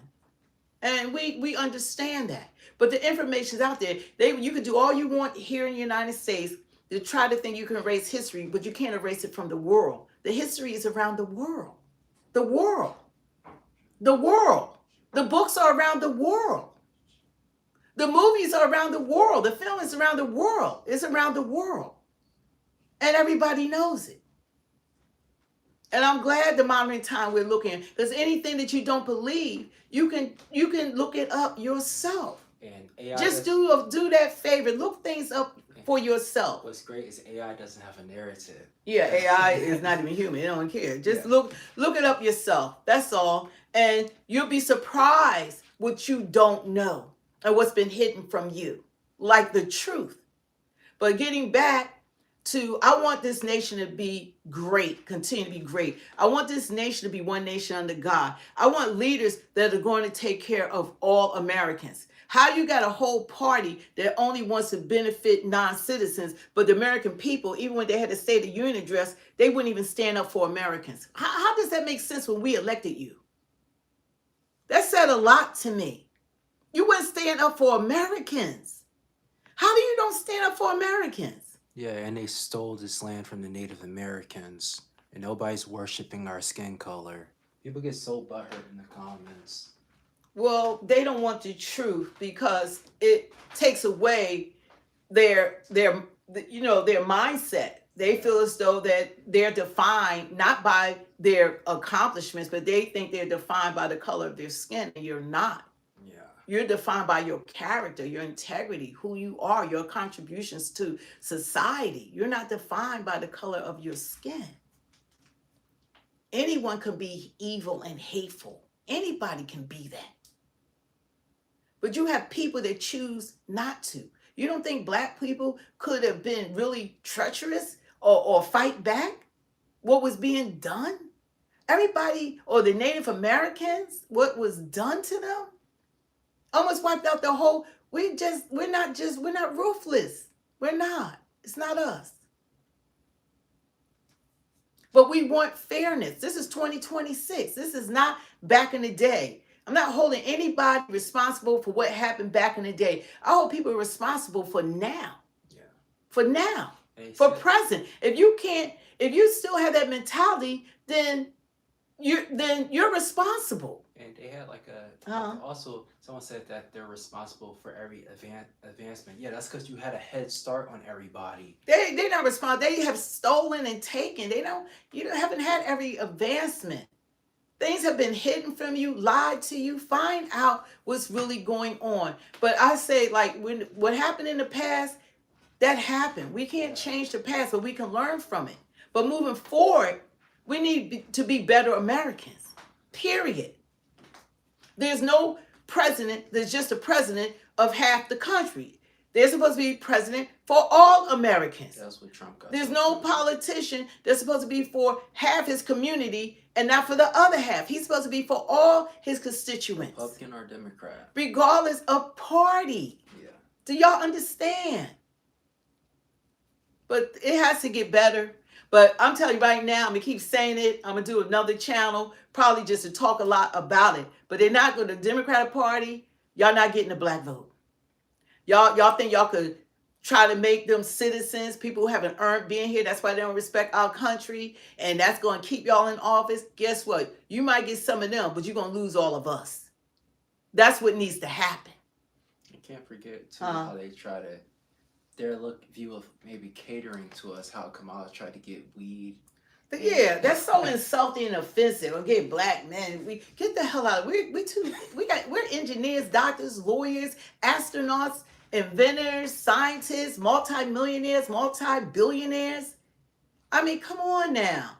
And we understand that. But the information's out there. You can do all you want here in the United States to try to think you can erase history, but you can't erase it from the world. The history is around the world. The world. The world. The books are around the world. The movies are around the world. The film is around the world. It's around the world. And everybody knows it. And I'm glad the modern time we're looking, because anything that you don't believe, you can look it up yourself. And AI just do that favor. Look things up for yourself. What's great is AI doesn't have a narrative. Yeah, AI is not even human. They don't care. Just look it up yourself. That's all. And you'll be surprised what you don't know and what's been hidden from you, like the truth. But getting back to, I want this nation to be great, continue to be great. I want this nation to be one nation under God. I want leaders that are going to take care of all Americans. How you got a whole party that only wants to benefit non-citizens, but the American people, even when they had a State of the Union address, they wouldn't even stand up for Americans. How does that make sense when we elected you? That said a lot to me. You wouldn't stand up for Americans. How do you don't stand up for Americans? Yeah, and they stole this land from the Native Americans, and nobody's worshiping our skin color. People get so butthurt in the comments. Well, they don't want the truth because it takes away their mindset. They feel as though that they're defined not by their accomplishments, but they think they're defined by the color of their skin, and you're not. Yeah. You're defined by your character, your integrity, who you are, your contributions to society. You're not defined by the color of your skin. Anyone can be evil and hateful. Anybody can be that. But you have people that choose not to. You don't think black people could have been really treacherous or fight back what was being done? Everybody, or the Native Americans, what was done to them, almost wiped out the whole, we're not ruthless. We're not. It's not us. But we want fairness. This is 2026. This is not back in the day. I'm not holding anybody responsible for what happened back in the day. I hold people responsible for now. Yeah. For now. They For said- present. If you still have that mentality, then you're responsible. And they had like Uh-huh. also someone said that they're responsible for every advancement. Yeah, that's because you had a head start on everybody. They're not responsible. They have stolen and taken. Haven't had every advancement. Things have been hidden from you, lied to you. Find out what's really going on. But I say, like, what happened in the past, that happened. We can't change the past, but we can learn from it. But moving forward, we need to be better Americans. Period. There's no president that's just a president of half the country. They're supposed to be president for all Americans. That's what Trump got. There's no politician that's supposed to be for half his community and not for the other half. He's supposed to be for all his constituents, Republican or Democrat. regardless of party. Yeah. Do y'all understand? But it has to get better. But I'm telling you right now, I'm going to keep saying it. I'm going to do another channel, probably just to talk a lot about it. But they're not going to, the Democratic Party, y'all not getting the black vote. Y'all think y'all could try to make them citizens, people who haven't earned being here. That's why they don't respect our country. And that's going to keep y'all in office. Guess what? You might get some of them, but you're going to lose all of us. That's what needs to happen. You can't forget, too, how they try to, their view of maybe catering to us, how Kamala tried to get weed. But yeah, that's so insulting and offensive. Okay, black men, we get the hell out of it. We're engineers, doctors, lawyers, astronauts, inventors, scientists, multi-millionaires, multi-billionaires. I mean, come on now.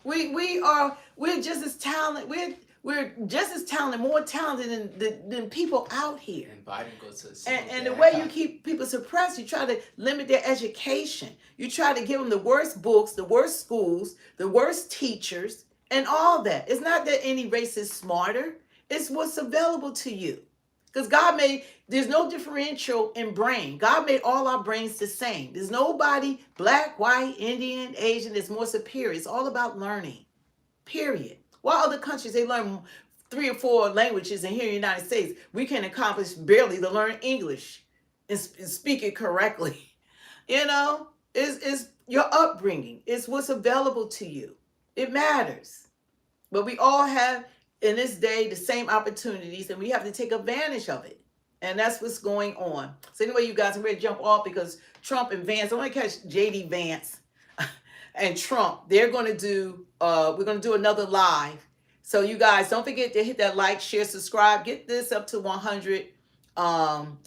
We're just as talented. We're just as talented, more talented than people out here. And Biden goes to the Senate. And the way you keep people suppressed, you try to limit their education. You try to give them the worst books, the worst schools, the worst teachers, and all that. It's not that any race is smarter. It's what's available to you. Because there's no differential in brain. God made all our brains the same. There's nobody, black, white, Indian, Asian, that's more superior. It's all about learning, period. While other countries, they learn 3 or 4 languages, and here in the United States, we can accomplish barely to learn English and speak it correctly. It's your upbringing. It's what's available to you. It matters. But we all have, in this day, the same opportunities, and we have to take advantage of it. And that's what's going on. So anyway, you guys, I'm ready to jump off because Trump and Vance, I want to catch J.D. Vance and Trump. They're going to do, we're going to do another live. So you guys, don't forget to hit that like, share, subscribe. Get this up to 100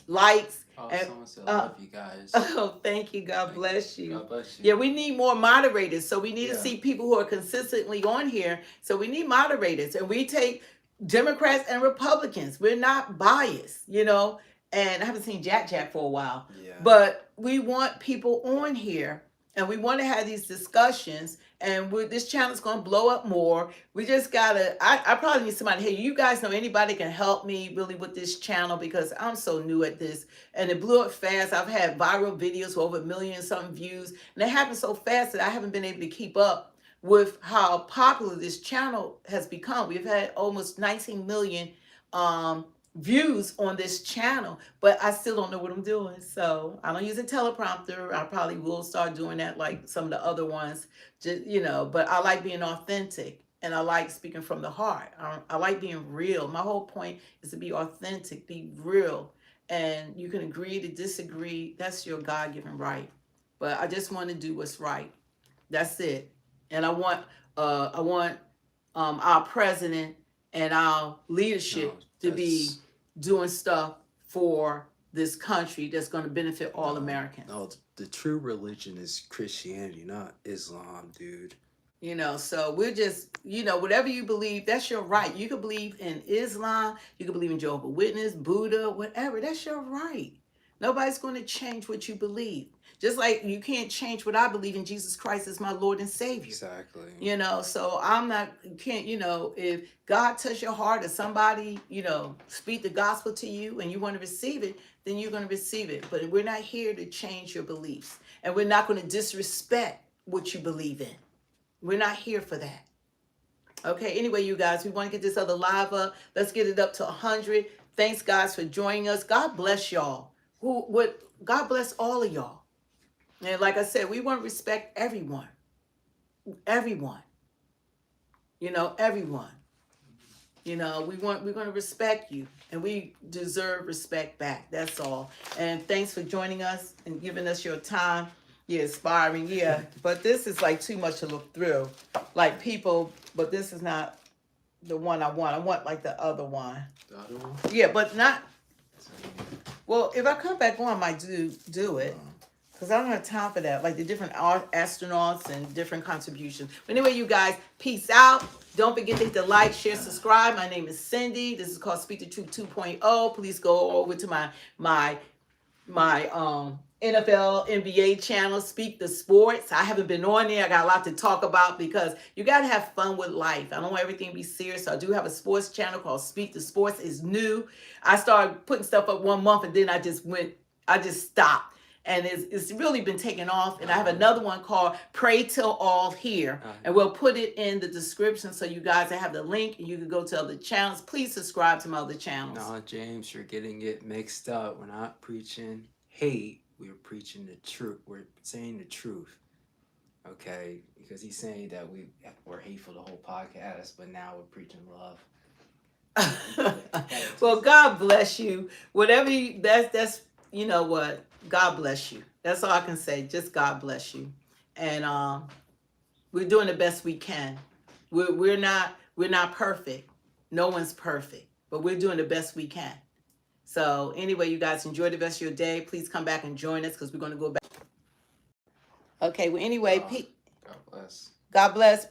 likes. Oh, and, someone said, I love you guys. Oh, thank you. God bless you. God bless you. Yeah, we need more moderators. So we need to Yeah. see people who are consistently on here. So we need moderators. And we take Democrats and Republicans. We're not biased, And I haven't seen Jack for a while. Yeah. But we want people on here. And we want to have these discussions. And this channel is going to blow up more. We just got to, I probably need somebody. Hey, you guys know anybody can help me really with this channel because I'm so new at this. And it blew up fast. I've had viral videos with over 1 million something views. And it happened so fast that I haven't been able to keep up with how popular this channel has become. We've had almost 19 million views on this channel, but I still don't know what I'm doing. So I don't use a teleprompter. I probably will start doing that like some of the other ones, but I like being authentic and I like speaking from the heart. I like being real. My whole point is to be authentic, be real, and you can agree to disagree. That's your God-given right. But I just want to do what's right. That's it. And I want our president and our leadership to be doing stuff for this country that's going to benefit all Americans. No, the true religion is Christianity, not Islam, dude. So we're just, whatever you believe, that's your right. You can believe in Islam, you can believe in Jehovah's Witness, Buddha, whatever. That's your right. Nobody's going to change what you believe. Just like you can't change what I believe in Jesus Christ as my Lord and Savior. Exactly. So if God touch your heart or somebody, speak the gospel to you and you want to receive it, then you're going to receive it. But we're not here to change your beliefs. And we're not going to disrespect what you believe in. We're not here for that. Okay, anyway, you guys, we want to get this other live up. Let's get it up to 100. Thanks, guys, for joining us. God bless y'all. God bless all of y'all. And like I said, we want to respect everyone. Everyone. You know, everyone. You know, we're going to respect you, and we deserve respect back. That's all. And thanks for joining us and giving us your time. Yeah, inspiring. Yeah, but this is like too much to look through. Like people, but this is not the one I want. I want like the other one. The other one? Yeah, but not. Well, if I come back on, I might do it. Because I don't have time for that. Like the different astronauts and different contributions. But anyway, you guys, peace out. Don't forget to hit the like, share, subscribe. My name is Cindy. This is called Speak the Truth 2.0. Please go over to my NFL, NBA channel, Speak the Sports. I haven't been on there. I got a lot to talk about because you got to have fun with life. I don't want everything to be serious. So I do have a sports channel called Speak the Sports. It's new. I started putting stuff up 1 month and then I just stopped. And it's really been taken off. And I have another one called Pray Till All Here. And we'll put it in the description so you guys have the link and you can go to other channels. Please subscribe to my other channels. No, James, you're getting it mixed up. We're not preaching hate. We're preaching the truth. We're saying the truth. Okay? Because he's saying that we're hateful the whole podcast, but now we're preaching love. Well, God bless you. Whatever that's you know what? God bless you. That's all I can say. Just God bless you. And we're doing the best we can. We're not perfect. No one's perfect, but we're doing the best we can. So anyway, you guys enjoy the rest of your day. Please come back and join us because we're going to go back. Okay. Well, anyway, God bless. God bless.